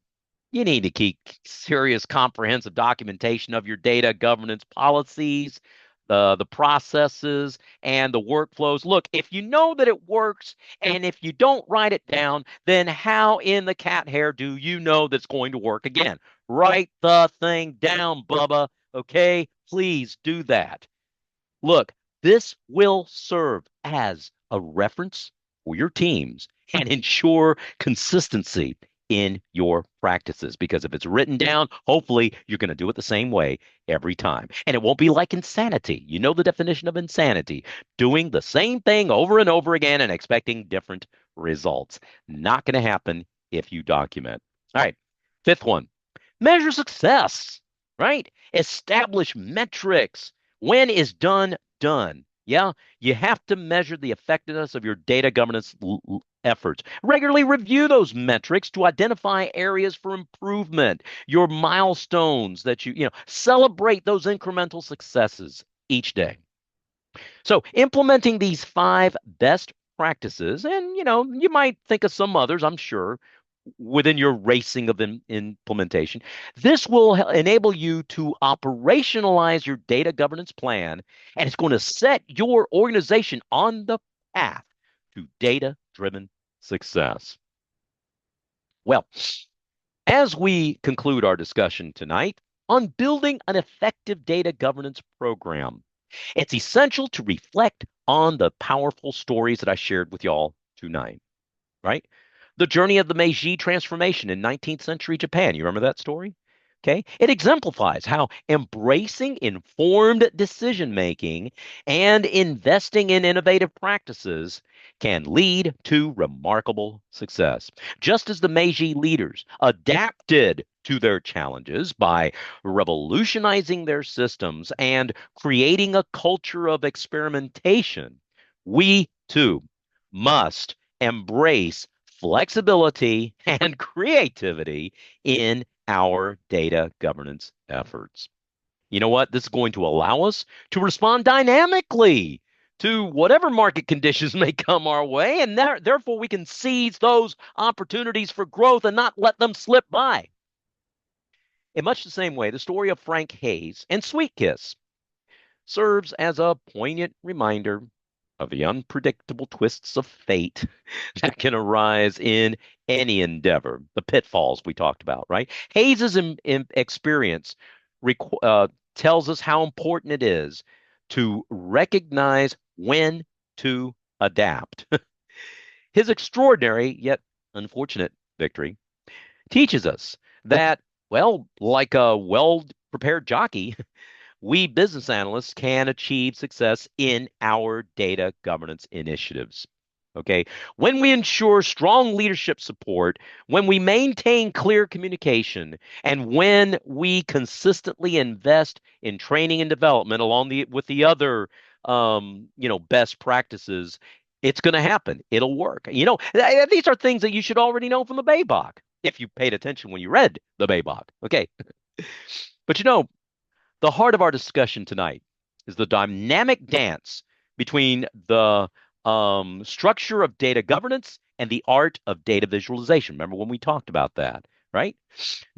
you need to keep serious, comprehensive documentation of your data governance policies, the processes, and the workflows. Look, if you know that it works, and if you don't write it down, then how in the cat hair do you know that's going to work again? Write the thing down, Bubba. Okay, please do that. Look, this will serve as a reference for your teams and ensure consistency in your practices. Because if it's written down, hopefully you're going to do it the same way every time. And it won't be like insanity. You know the definition of insanity, doing the same thing over and over again and expecting different results. Not going to happen if you document. All right, fifth one, measure success, right? Establish metrics. When is done, done. Yeah, you have to measure the effectiveness of your data governance efforts. Regularly review those metrics to identify areas for improvement, your milestones that celebrate those incremental successes each day. So, implementing these five best practices, and you might think of some others, I'm sure, within your racing of implementation. This will enable you to operationalize your data governance plan, and it's going to set your organization on the path to data driven success. Well, as we conclude our discussion tonight on building an effective data governance program, it's essential to reflect on the powerful stories that I shared with y'all tonight, right? The journey of the Meiji transformation in 19th century Japan. You remember that story? Okay. It exemplifies how embracing informed decision making and investing in innovative practices can lead to remarkable success. Just as the Meiji leaders adapted to their challenges by revolutionizing their systems and creating a culture of experimentation, we too must embrace flexibility and creativity in our data governance efforts. You know what? This is going to allow us to respond dynamically to whatever market conditions may come our way, and therefore we can seize those opportunities for growth and not let them slip by. In much the same way, the story of Frank Hayes and Sweet Kiss serves as a poignant reminder of the unpredictable twists of fate that can arise in any endeavor, the pitfalls we talked about, right? Hayes's experience tells us how important it is to recognize when to adapt. His extraordinary yet unfortunate victory teaches us that, well, like a well prepared jockey, we business analysts can achieve success in our data governance initiatives. Okay. When we ensure strong leadership support, when we maintain clear communication, and when we consistently invest in training and development along with the other, best practices, it's going to happen. It'll work. These are things that you should already know from the Baybach if you paid attention when you read the Baybach. Okay. But the heart of our discussion tonight is the dynamic dance between the structure of data governance and the art of data visualization. Remember when we talked about that, right?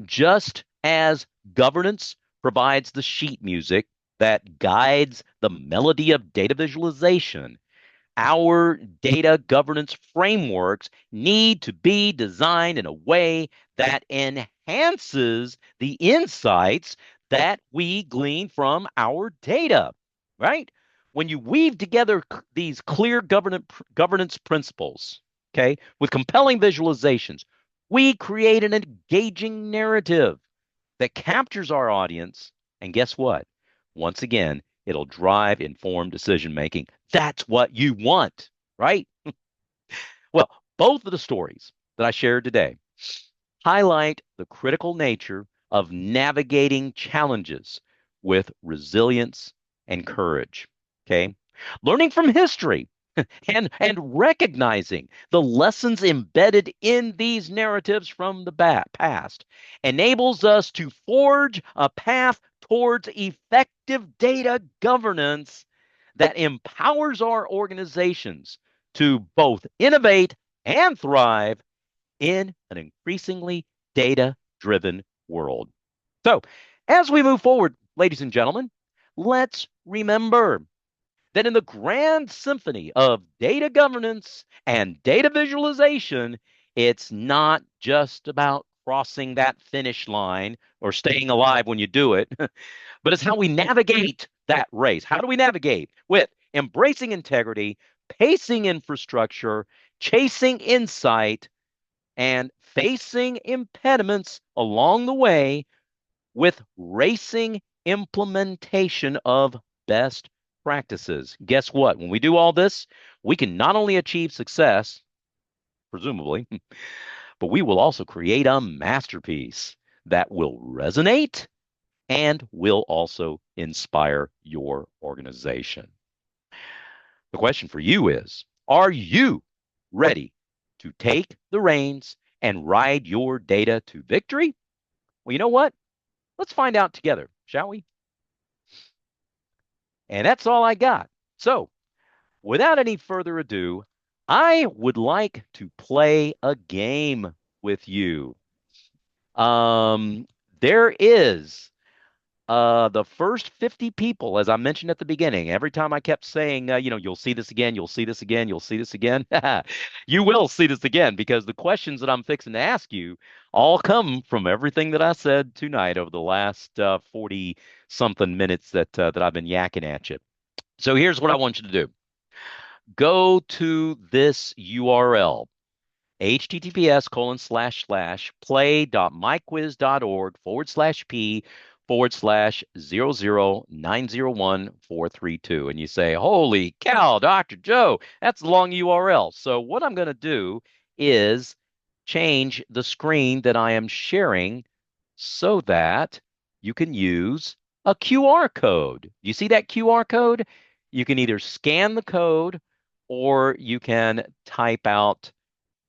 Just as governance provides the sheet music that guides the melody of data visualization, our data governance frameworks need to be designed in a way that enhances the insights that we glean from our data, right? When you weave together these clear governance principles, okay, with compelling visualizations, we create an engaging narrative that captures our audience. And guess what? Once again, it'll drive informed decision making. That's what you want, right? Well, both of the stories that I shared today highlight the critical nature of navigating challenges with resilience and courage. Okay. Learning from history and recognizing the lessons embedded in these narratives from the past enables us to forge a path towards effective data governance that empowers our organizations to both innovate and thrive in an increasingly data driven world. So, as we move forward, ladies and gentlemen, let's remember that in the grand symphony of data governance and data visualization, it's not just about crossing that finish line or staying alive when you do it, but it's how we navigate that race. How do we navigate? With embracing integrity, pacing infrastructure, chasing insight, and facing impediments along the way with racing implementation of best practices. Guess what? When we do all this, we can not only achieve success, presumably, but we will also create a masterpiece that will resonate and will also inspire your organization. The question for you is, are you ready to take the reins and ride your data to victory? Well, you know what? Let's find out together, shall we? And that's all I got. So, without any further ado, I would like to play a game with you. Um, there is the first 50 people, as I mentioned at the beginning, every time I kept saying, you'll see this again, you'll see this again, you'll see this again. You will see this again because the questions that I'm fixing to ask you all come from everything that I said tonight over the last 40 something minutes that I've been yakking at you. So here's what I want you to do. Go to this URL, https://play.myquiz.org/p/00901432. And you say, holy cow, Dr. Joe, that's a long URL. So what I'm going to do is change the screen that I am sharing so that you can use a QR code. You see that QR code? You can either scan the code or you can type out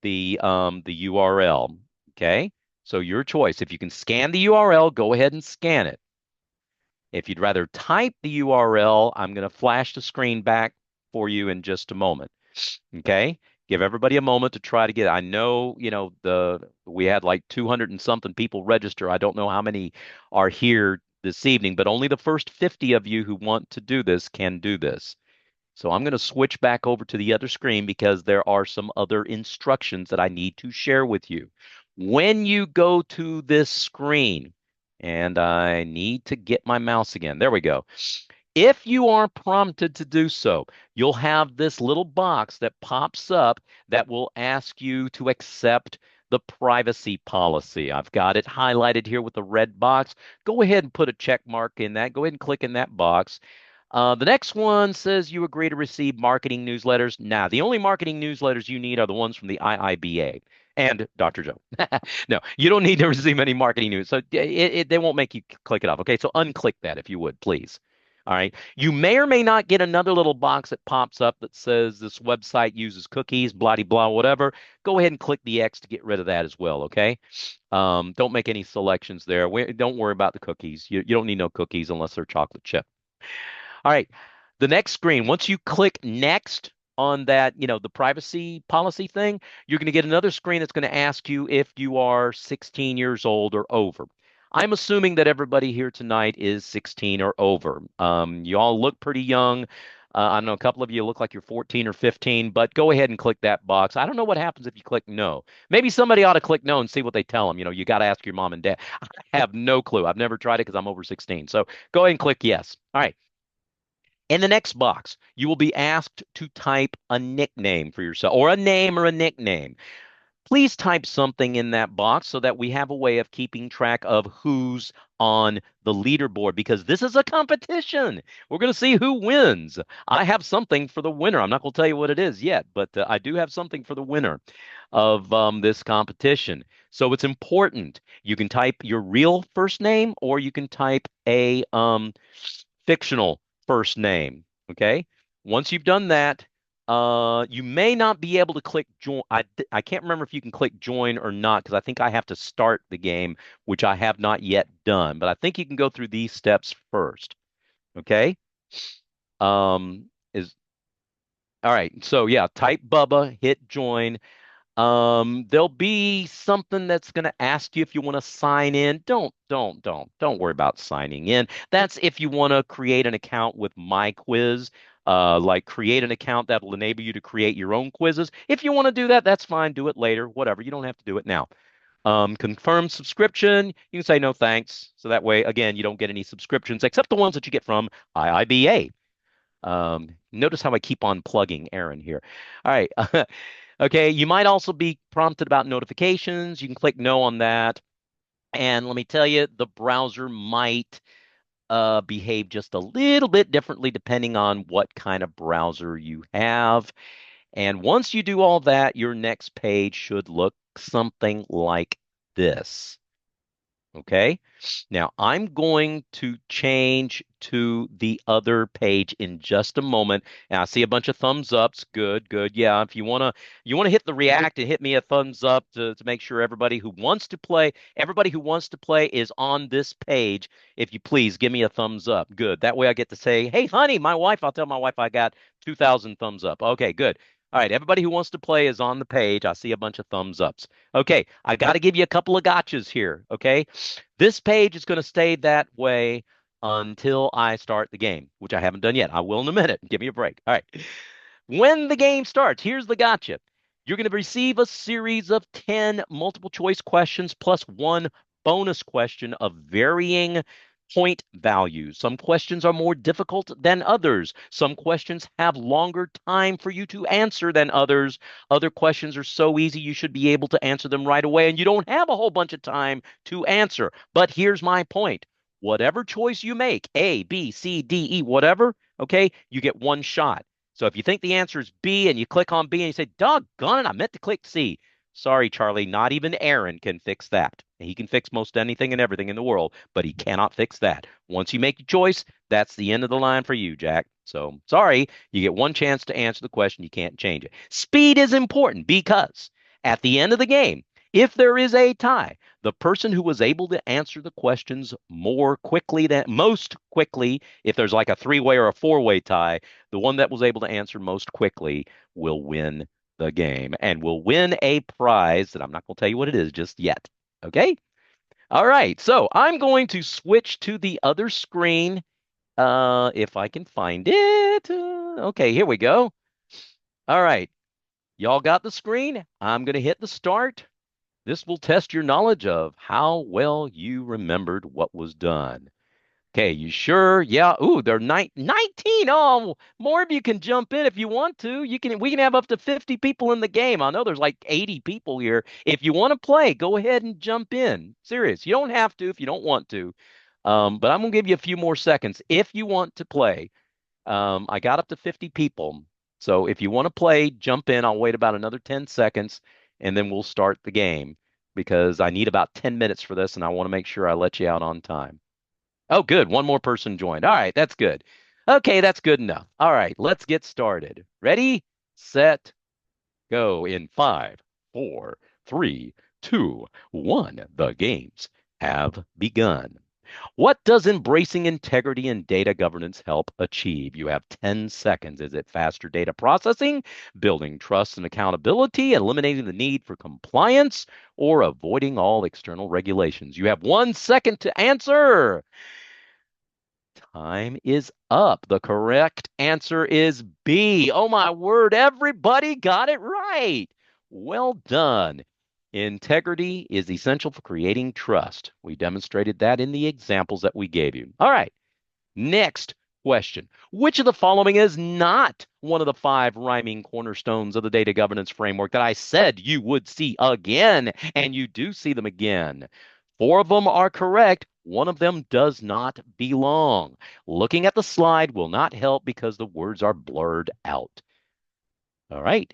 the URL. Okay. So your choice. If you can scan the URL, go ahead and scan it. If you'd rather type the URL, I'm going to flash the screen back for you in just a moment. Okay. Give everybody a moment to try to get it. I know, we had like 200 and something people register. I don't know how many are here this evening, but only the first 50 of you who want to do this can do this. So I'm going to switch back over to the other screen because there are some other instructions that I need to share with you. When you go to this screen, and I need to get my mouse again. There we go. If you are prompted to do so, you'll have this little box that pops up that will ask you to accept the privacy policy. I've got it highlighted here with the red box. Go ahead and put a check mark in that. Go ahead and click in that box. The next one says you agree to receive marketing newsletters. Now, the only marketing newsletters you need are the ones from the IIBA and Dr. Joe. No, you don't need to receive any marketing news. So they won't make you click it off. Okay, so unclick that if you would, please. All right. You may or may not get another little box that pops up that says this website uses cookies, blah, blah, whatever. Go ahead and click the X to get rid of that as well. Okay. Don't make any selections there. Don't worry about the cookies. You don't need no cookies unless they're chocolate chip. All right. The next screen, once you click next on that, the privacy policy thing, you're going to get another screen that's going to ask you if you are 16 years old or over. I'm assuming that everybody here tonight is 16 or over. You all look pretty young. I know a couple of you look like you're 14 or 15, but go ahead and click that box. I don't know what happens if you click no. Maybe somebody ought to click no and see what they tell them. You got to ask your mom and dad. I have no clue. I've never tried it because I'm over 16. So go ahead and click yes. All right. In the next box, you will be asked to type a nickname for yourself or a name or a nickname. Please type something in that box so that we have a way of keeping track of who's on the leaderboard because this is a competition. We're going to see who wins. I have something for the winner. I'm not going to tell you what it is yet, but I do have something for the winner of this competition. So it's important. You can type your real first name or you can type a fictional first name. Okay. Once you've done that, you may not be able to click join. I can't remember if you can click join or not because I think I have to start the game, which I have not yet done. But I think you can go through these steps first. Okay. Is all right. So yeah, type Bubba, hit join. There'll be something that's going to ask you if you want to sign in. Don't worry about signing in. That's if you want to create an account with My Quiz. Like create an account that will enable you to create your own quizzes. If you want to do that, that's fine. Do it later, whatever. You don't have to do it now. Confirm subscription. You can say no thanks. So that way, again, you don't get any subscriptions except the ones that you get from IIBA. Notice how I keep on plugging Aaron here. All right. Okay, you might also be prompted about notifications. You can click no on that. And let me tell you, the browser might behave just a little bit differently depending on what kind of browser you have. And once you do all that, your next page should look something like this. Okay. Now I'm going to change to the other page in just a moment. And I see a bunch of thumbs ups. Good, good. Yeah. If you wanna hit the react and hit me a thumbs up to make sure everybody who wants to play is on this page. If you please give me a thumbs up. Good. That way I get to say, hey, honey, I'll tell my wife I got 2,000 thumbs up. Okay, good. All right, everybody who wants to play is on the page. I see a bunch of thumbs ups. Okay, I got to give you a couple of gotchas here. Okay, this page is going to stay that way until I start the game, which I haven't done yet. I will in a minute. Give me a break. All right. When the game starts, here's the gotcha. You're going to receive a series of 10 multiple choice questions plus one bonus question of varying point values. Some questions are more difficult than others. Some questions have longer time for you to answer than others. Other questions are so easy you should be able to answer them right away, and you don't have a whole bunch of time to answer. But here's my point. Whatever choice you make, A, B, C, D, E, whatever, okay, you get one shot. So if you think the answer is B and you click on B and you say, doggone it, I meant to click C. Sorry, Charlie, not even Aaron can fix that. He can fix most anything and everything in the world, but he cannot fix that. Once you make your choice, that's the end of the line for you, Jack. So sorry, you get one chance to answer the question. You can't change it. Speed is important because at the end of the game, if there is a tie, the person who was able to answer the questions most quickly, if there's like a three-way or a four-way tie, the one that was able to answer most quickly will win the game and will win a prize that I'm not going to tell you what it is just yet. Okay? All right. So I'm going to switch to the other screen if I can find it. Okay, here we go. All right. Y'all got the screen? I'm going to hit the start. This will test your knowledge of how well you remembered what was done. Okay, you sure? Yeah. Ooh, they're 19. Oh, more of you can jump in if you want to. We can have up to 50 people in the game. I know there's like 80 people here. If you want to play, go ahead and jump in. Serious. You don't have to if you don't want to. But I'm gonna give you a few more seconds if you want to play. I got up to 50 people. So if you want to play, jump in. I'll wait about another 10 seconds and then we'll start the game because I need about 10 minutes for this and I want to make sure I let you out on time. Oh, good. One more person joined. All right, that's good. Okay, that's good enough. All right, let's get started. Ready, set, go in 5, 4, 3, 2, 1. The games have begun. What does embracing integrity and data governance help achieve? You have 10 seconds. Is it faster data processing, building trust and accountability, eliminating the need for compliance, or avoiding all external regulations? You have 1 second to answer. Time is up. The correct answer is B. Oh my word, everybody got it right. Well done. Integrity is essential for creating trust. We demonstrated that in the examples that we gave you. All right, next question. Which of the following is not one of the five rhyming cornerstones of the data governance framework that I said you would see again? And you do see them again. Four of them are correct. One of them does not belong. Looking at the slide will not help because the words are blurred out. All right,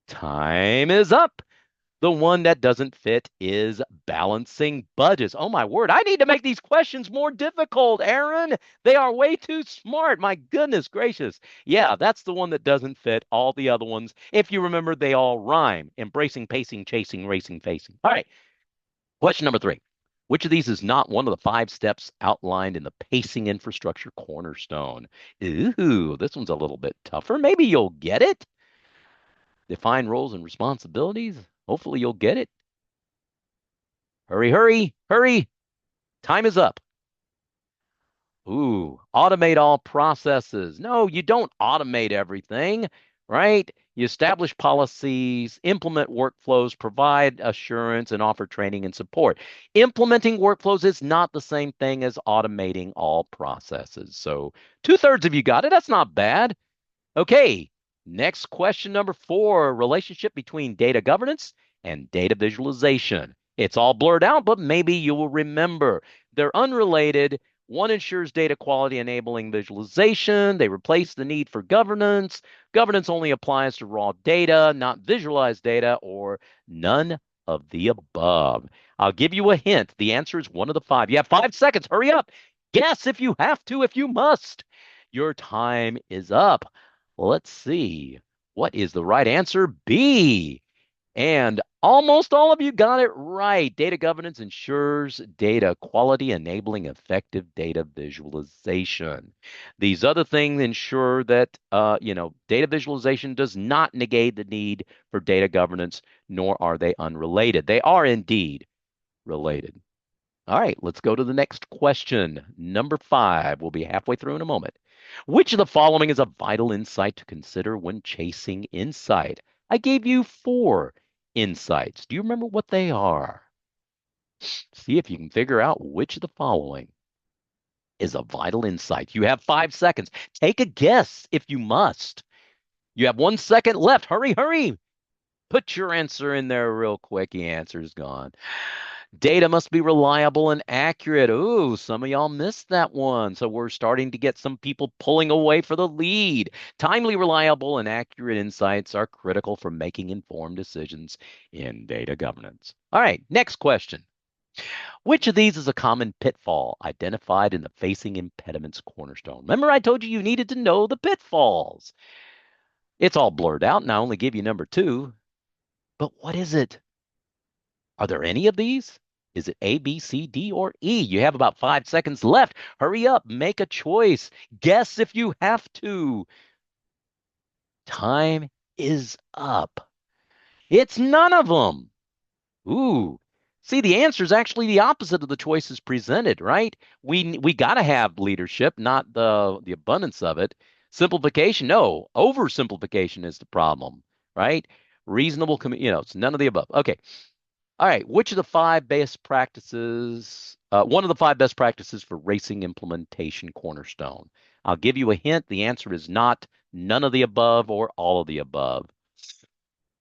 time is up. The one that doesn't fit is balancing budgets. Oh my word, I need to make these questions more difficult, Aaron. They are way too smart. My goodness gracious. Yeah, that's the one that doesn't fit. All the other ones, if you remember, they all rhyme. Embracing, pacing, chasing, racing, facing. All right, question number 3. Which of these is not one of the 5 steps outlined in the pacing infrastructure cornerstone? Ooh, this one's a little bit tougher. Maybe you'll get it. Define roles and responsibilities. Hopefully you'll get it. Hurry, hurry, hurry. Time is up. Ooh, automate all processes. No, you don't automate everything, right? You establish policies, implement workflows, provide assurance, and offer training and support. Implementing workflows is not the same thing as automating all processes. So 2/3 of you got it. That's not bad. Okay, next question number 4, relationship between data governance and data visualization. It's all blurred out, but maybe you will remember. They're unrelated. One ensures data quality, enabling visualization. They replace the need for governance. Governance only applies to raw data, not visualized data, or none of the above. I'll give you a hint. The answer is one of the five. You have 5 seconds. Hurry up. Guess if you have to, if you must. Your time is up. Let's see. What is the right answer? B. And almost all of you got it right. Data governance ensures data quality, enabling effective data visualization. These other things ensure that, data visualization does not negate the need for data governance, nor are they unrelated. They are indeed related. All right, let's go to the next question. Number five. We'll be halfway through in a moment. Which of the following is a vital insight to consider when chasing insight? I gave you four insights. Do you remember what they are? See if you can figure out which of the following is a vital insight. You have 5 seconds. Take a guess if you must. You have 1 second left. Hurry, hurry. Put your answer in there real quick. The answer's gone. Data must be reliable and accurate. Ooh, some of y'all missed that one. So we're starting to get some people pulling away for the lead. Timely, reliable, and accurate insights are critical for making informed decisions in data governance. All right, next question. Which of these is a common pitfall identified in the facing impediments cornerstone? Remember, I told you you needed to know the pitfalls. It's all blurred out, and I only give you number two. But what is it? Are there any of these? Is it A, B, C, D, or E? You have about 5 seconds left. Hurry up, make a choice. Guess if you have to. Time is up. It's none of them. Ooh. See, the answer is actually the opposite of the choices presented, right? We got to have leadership, not the abundance of it. Simplification, no, oversimplification is the problem, right? Reasonable, it's none of the above. Okay. All right. Which of the five best practices, one of the five best practices for racing implementation cornerstone? I'll give you a hint. The answer is not none of the above or all of the above.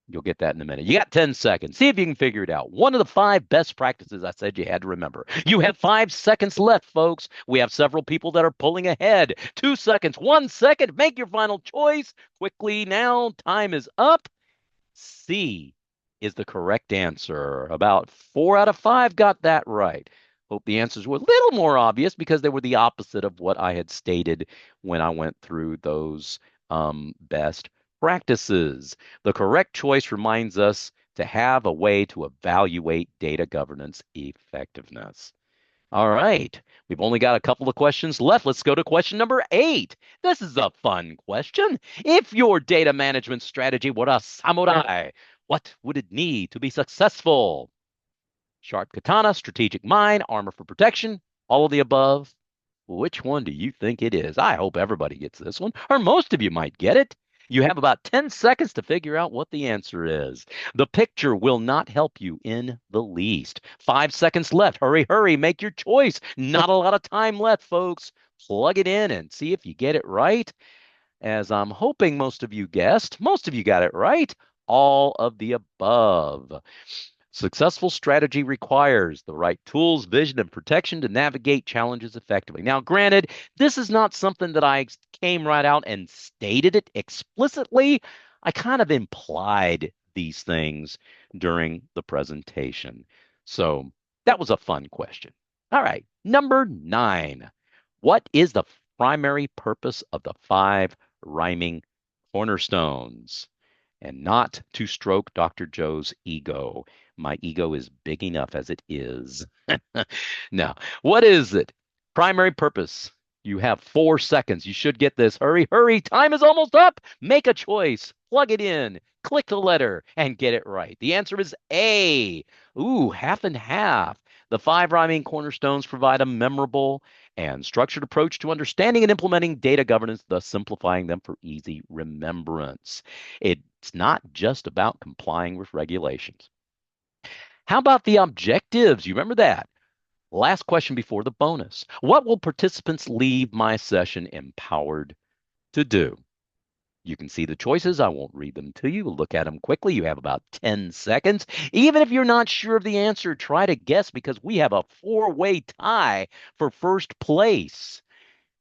You'll get that in a minute. You got 10 seconds. See if you can figure it out. One of the five best practices I said you had to remember. You have 5 seconds left, folks. We have several people that are pulling ahead. 2 seconds, 1 second. Make your final choice quickly now. Time is up. C is the correct answer. About 4 out of 5 got that right. Hope the answers were a little more obvious because they were the opposite of what I had stated when I went through those best practices. The correct choice reminds us to have a way to evaluate data governance effectiveness. All right. We've only got a couple of questions left. Let's go to question number 8. This is a fun question. If your data management strategy were a samurai, what would it need to be successful? Sharp katana, strategic mind, armor for protection, all of the above. Which one do you think it is? I hope everybody gets this one, or most of you might get it. You have about 10 seconds to figure out what the answer is. The picture will not help you in the least. 5 seconds left. Hurry, hurry, make your choice. Not a lot of time left, folks. Plug it in and see if you get it right. As I'm hoping most of you guessed, most of you got it right. All of the above. Successful strategy requires the right tools, vision, and protection to navigate challenges effectively. Now, granted, this is not something that I came right out and stated it explicitly. I kind of implied these things during the presentation. So that was a fun question. All right, number 9. What is the primary purpose of the 5 rhyming cornerstones? And not to stroke Dr. Joe's ego. My ego is big enough as it is. Now, what is it? Primary purpose. You have 4 seconds. You should get this. Hurry, hurry. Time is almost up. Make a choice. Plug it in. Click the letter and get it right. The answer is A. Ooh, half and half. The 5 rhyming cornerstones provide a memorable and structured approach to understanding and implementing data governance, thus simplifying them for easy remembrance. It's not just about complying with regulations. How about the objectives? You remember that? Last question before the bonus. What will participants leave my session empowered to do? You can see the choices. I won't read them to you. Look at them quickly. You have about 10 seconds. Even if you're not sure of the answer, try to guess because we have a 4-way tie for first place.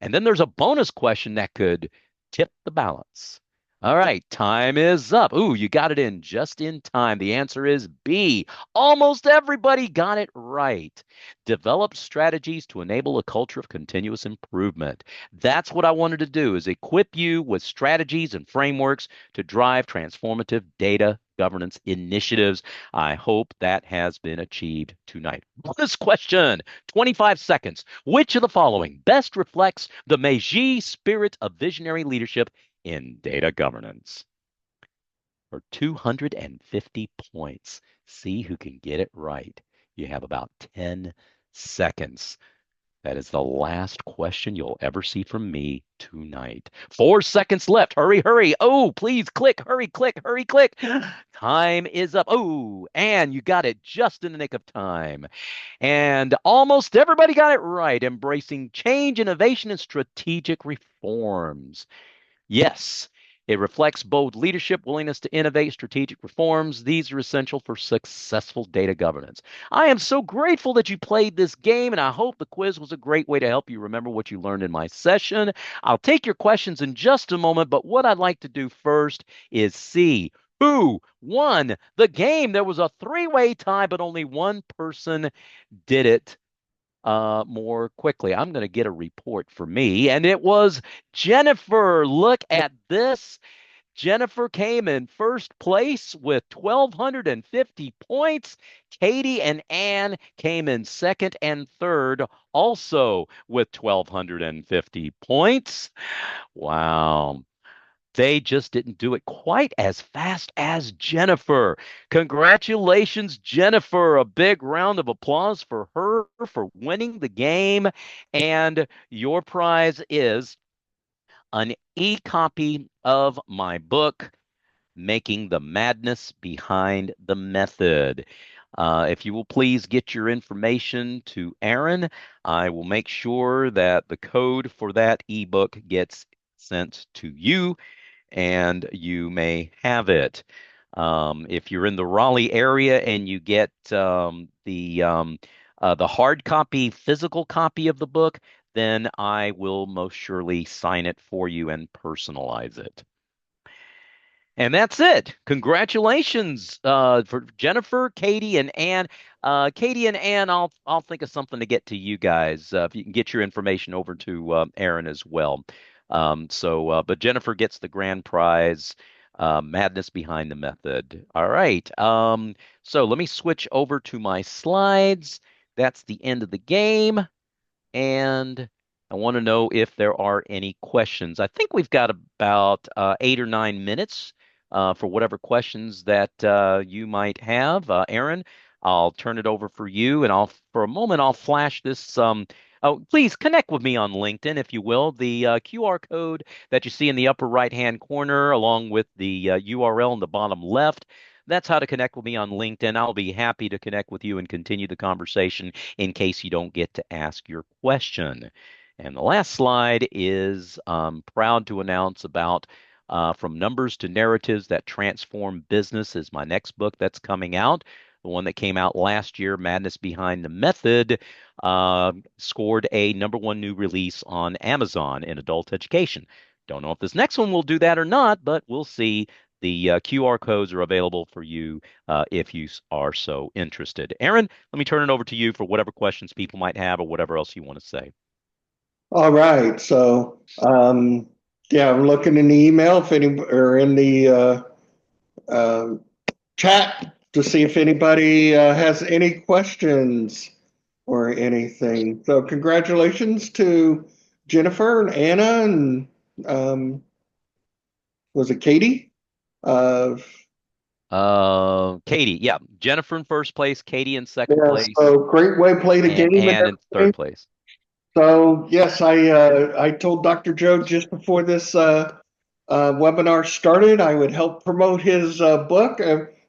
And then there's a bonus question that could tip the balance. All right, time is up. Ooh, you got it in just in time. The answer is B. Almost everybody got it right. Develop strategies to enable a culture of continuous improvement. That's what I wanted to do is equip you with strategies and frameworks to drive transformative data governance initiatives. I hope that has been achieved tonight. Bonus question, 25 seconds. Which of the following best reflects the Meiji spirit of visionary leadership in data governance? For 250 points. See who can get it right. You have about 10 seconds. That is the last question you'll ever see from me tonight. 4 seconds left. Hurry, hurry. Oh, please click. Hurry, click, hurry, click. Time is up. Oh, and you got it just in the nick of time. And almost everybody got it right. Embracing change, innovation, and strategic reforms. Yes, it reflects bold leadership, willingness to innovate, strategic reforms. These are essential for successful data governance. I am so grateful that you played this game, and I hope the quiz was a great way to help you remember what you learned in my session. I'll take your questions in just a moment, but what I'd like to do first is see who won the game. There was a three-way tie, but only one person did it more quickly. I'm going to get a report for me, and it was Jennifer. Look at this. Jennifer came in first place with 1,250 points. Katie and Ann came in second and third, also with 1,250 points. Wow. They just didn't do it quite as fast as Jennifer. Congratulations, Jennifer. A big round of applause for her for winning the game. And your prize is an e-copy of my book, Making the Madness Behind the Method. If you will please get your information to Aaron, I will make sure that the code for that ebook gets sent to you and you may have it. If you're in the Raleigh area and you get the hard copy, physical copy of the book, then I will most surely sign it for you and personalize it. And that's it. Congratulations for Jennifer, Katie, and Ann. Katie and Ann, I'll think of something to get to you guys if you can get your information over to Aaron as well. But Jennifer gets the grand prize. Madness behind the method. All right. So let me switch over to my slides. That's the end of the game. And I want to know if there are any questions. I think we've got about 8 or 9 minutes for whatever questions that you might have. Aaron, I'll turn it over for you, and for a moment, I'll flash this. Oh, please connect with me on LinkedIn, if you will. The QR code that you see in the upper right-hand corner, along with the URL in the bottom left. That's how to connect with me on LinkedIn. I'll be happy to connect with you and continue the conversation in case you don't get to ask your question. And the last slide is proud to announce about From Numbers to Narratives That Transform Business is my next book that's coming out. The one that came out last year, Madness Behind the Method, scored a #1 new release on Amazon in adult education. Don't know if this next one will do that or not, but we'll see. The QR codes are available for you if you are so interested. Aaron, let me turn it over to you for whatever questions people might have or whatever else you want to say. All right. So, yeah, I'm looking in the email if any or in the uh, chat to see if anybody has any questions or anything. So, congratulations to Jennifer and Anna and was it Katie? Uh, Katie, yeah, Jennifer in first place, Katie in second yeah. place, So great way to play the and game and Ann in third everything. place. So yes, I told Dr. Joe just before this webinar started, I would help promote his book.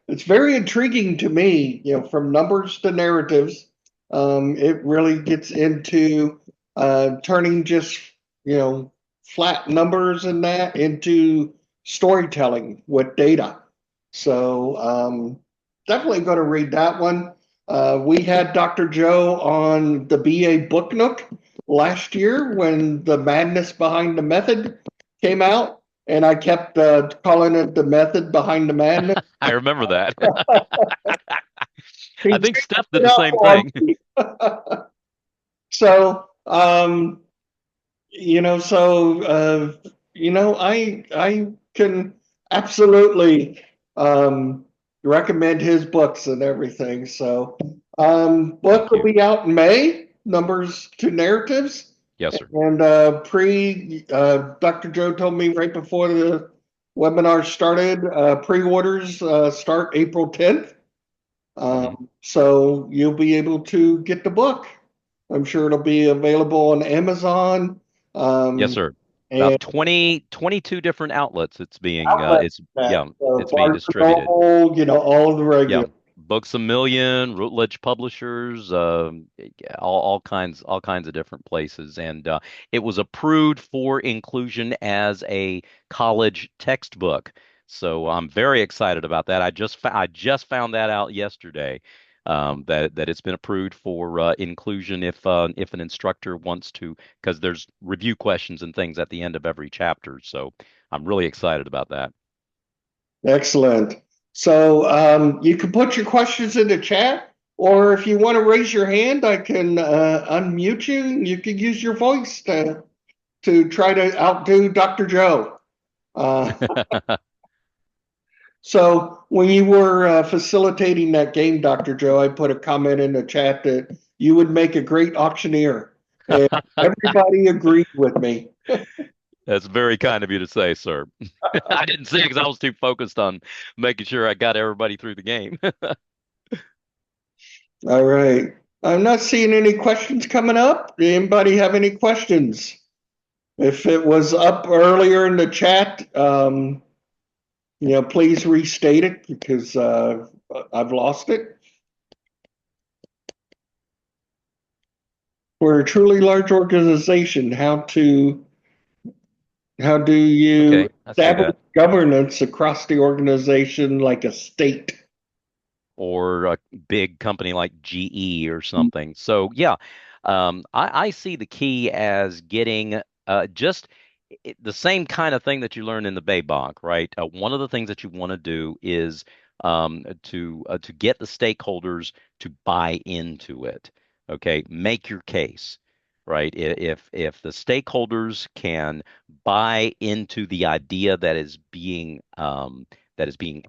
It's very intriguing to me, from numbers to narratives. It really gets into turning just, flat numbers and that into storytelling with data. So definitely going to read that one. We had Dr. Joe on the BA Book Nook last year when the Madness Behind the Method came out. and I kept calling it the method behind the madness. I remember that. He I think changed Steph did it the up same on thing. me. So, so I can absolutely um, recommend his books and everything. So, book Thank will you. be out in May. Numbers to Narratives, Yes, sir. and Dr. Joe told me right before the webinar started, pre-orders start April 10th. Hmm. So you'll be able to get the book. I'm sure it'll be available on Amazon, Yes, um, sir. and About 22 different outlets it's being outlets it's that yeah, it's being Barnes and distributed. Noble, all of the Yeah. regular. Books a Million, Routledge Publishers, yeah, all kinds of different places, and it was approved for inclusion as a college textbook. So I'm very excited about that. I just found that out yesterday, that it's been approved for inclusion if an instructor wants to, because there's review questions and things at the end of every chapter. So I'm really excited about that. Excellent. So you can put your questions in the chat, or if you want to raise your hand, I can unmute you. And you can use your voice to try to outdo Dr. Joe. Uh, So when you were facilitating that game, Dr. Joe, I put a comment in the chat that you would make a great auctioneer, and everybody agreed with me. That's very kind of you to say, sir. I didn't say it because I was too focused on making sure I got everybody through the game. All right. I'm not seeing any questions coming up. Anybody have any questions? If it was up earlier in the chat, please restate it because I've lost it. For a truly large organization, how do you Okay, I see establish that. governance across the organization like a state? Or a big company like GE or something. So yeah, I see the key as getting just the same kind of thing that you learn in the Bay Bank, right? One of the things that you want to do is to get the stakeholders to buy into it. Okay, make your case, right? If the stakeholders can buy into the idea that is being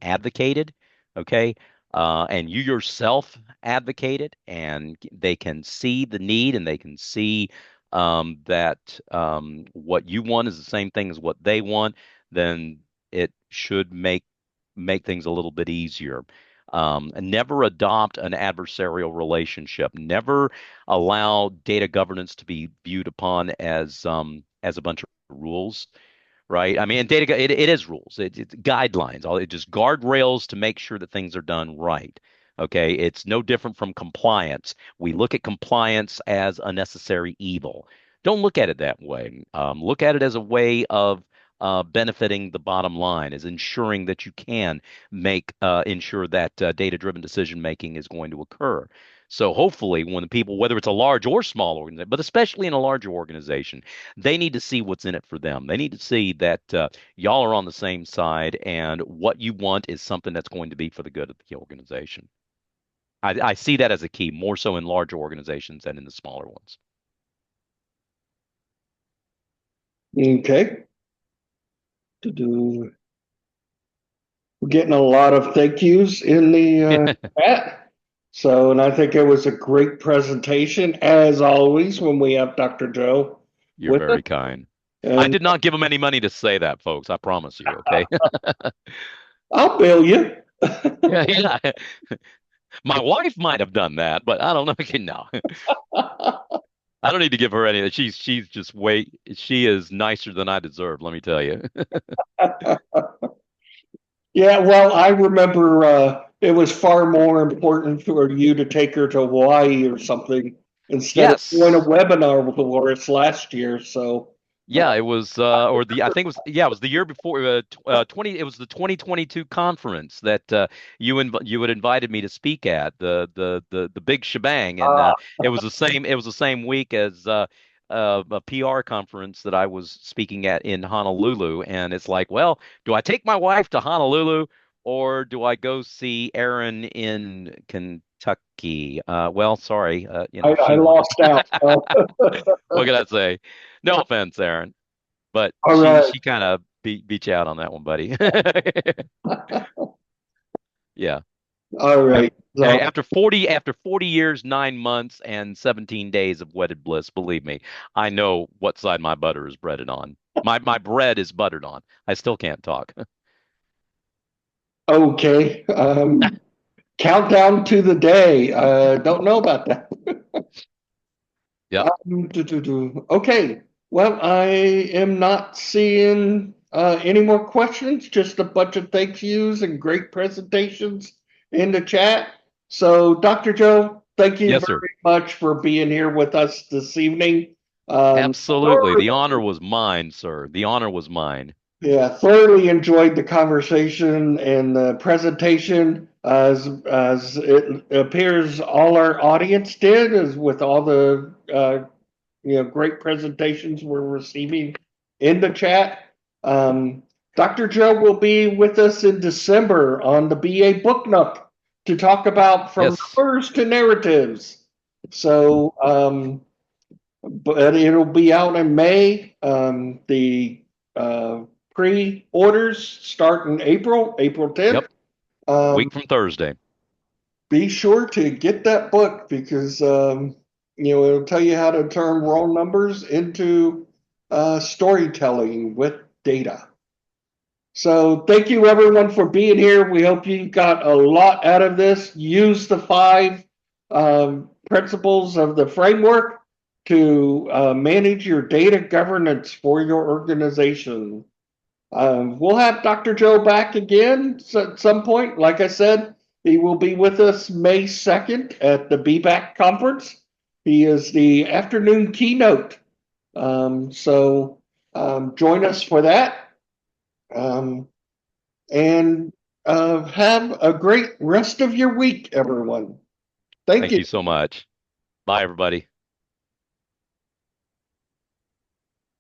advocated, okay, and you yourself advocate it, and they can see the need and they can see that what you want is the same thing as what they want, then it should make things a little bit easier. And never adopt an adversarial relationship. Never allow data governance to be viewed upon as a bunch of rules, right? I mean, it is rules. It's guidelines. All it just guardrails to make sure that things are done right. Okay, it's no different from compliance. We look at compliance as a necessary evil. Don't look at it that way. Look at it as a way of benefiting the bottom line, is ensuring that you can make ensure that data-driven decision making is going to occur. So hopefully, when the people, whether it's a large or small organization, but especially in a larger organization, they need to see what's in it for them. They need to see that y'all are on the same side, and what you want is something that's going to be for the good of the organization. I see that as a key, more so in larger organizations than in the smaller ones. Okay. We're getting a lot of thank yous in the chat. So, and I think it was a great presentation, as always, when we have Dr. Joe You're with us. very kind. I And did not give them any money to say that, folks. I promise you. Okay. I'll bill you. Yeah, yeah. My wife might have done that, but I don't know. No, I don't need to give her any. She's just way. She is nicer than I deserve. Let me tell you. Yeah, well, I remember it was far more important for you to take her to Hawaii or something instead of doing a Yes. webinar with us last year. So, uh, Yeah, it was or the I think it was yeah, it was the year before 20 it was the 2022 conference that you had invited me to speak at the big shebang, and uh, it was the same week as a PR conference that I was speaking at in Honolulu, and it's like, well, do I take my wife to Honolulu or do I go see Erin in Kentucky? Well, sorry, I she won. lost out. What can I say? No offense, Erin, but All she right. she kind of beat you out on that one, buddy. Yeah. All Af- right. Hey, So, after 40 years, 9 months, and 17 days of wedded bliss, believe me, I know what side my butter is breaded on. My bread is buttered on. I still can't talk. okay. Countdown to the day. Don't know about that. Yep. Okay. Well, I am not seeing any more questions, just a bunch of thank yous and great presentations in the chat. So, Dr. Joe, thank you Yes, sir. very much for being here with us this evening. Um, Absolutely. The honor was mine, sir. The honor was mine. Yeah, thoroughly enjoyed the conversation and the presentation as it appears all our audience did, as with all the great presentations we're receiving in the chat. Um, Dr. Joe will be with us in December on the BA Book Nook to talk about from Yes. numbers to narratives. So, but it'll be out in May. The uh, pre-orders start in April Yep. 10th. A Um, week from Thursday. be sure to get that book because it'll tell you how to turn raw numbers into storytelling with data. So thank you everyone for being here. We hope you got a lot out of this. Use the five principles of the framework to manage your data governance for your organization. We'll have Dr. Joe back again at some point. Like I said, he will be with us May 2nd at the BBAC conference. He is the afternoon keynote. So join us for that. Um, and have a great rest of your week, everyone. Thank Thank you. you so much. Bye, everybody.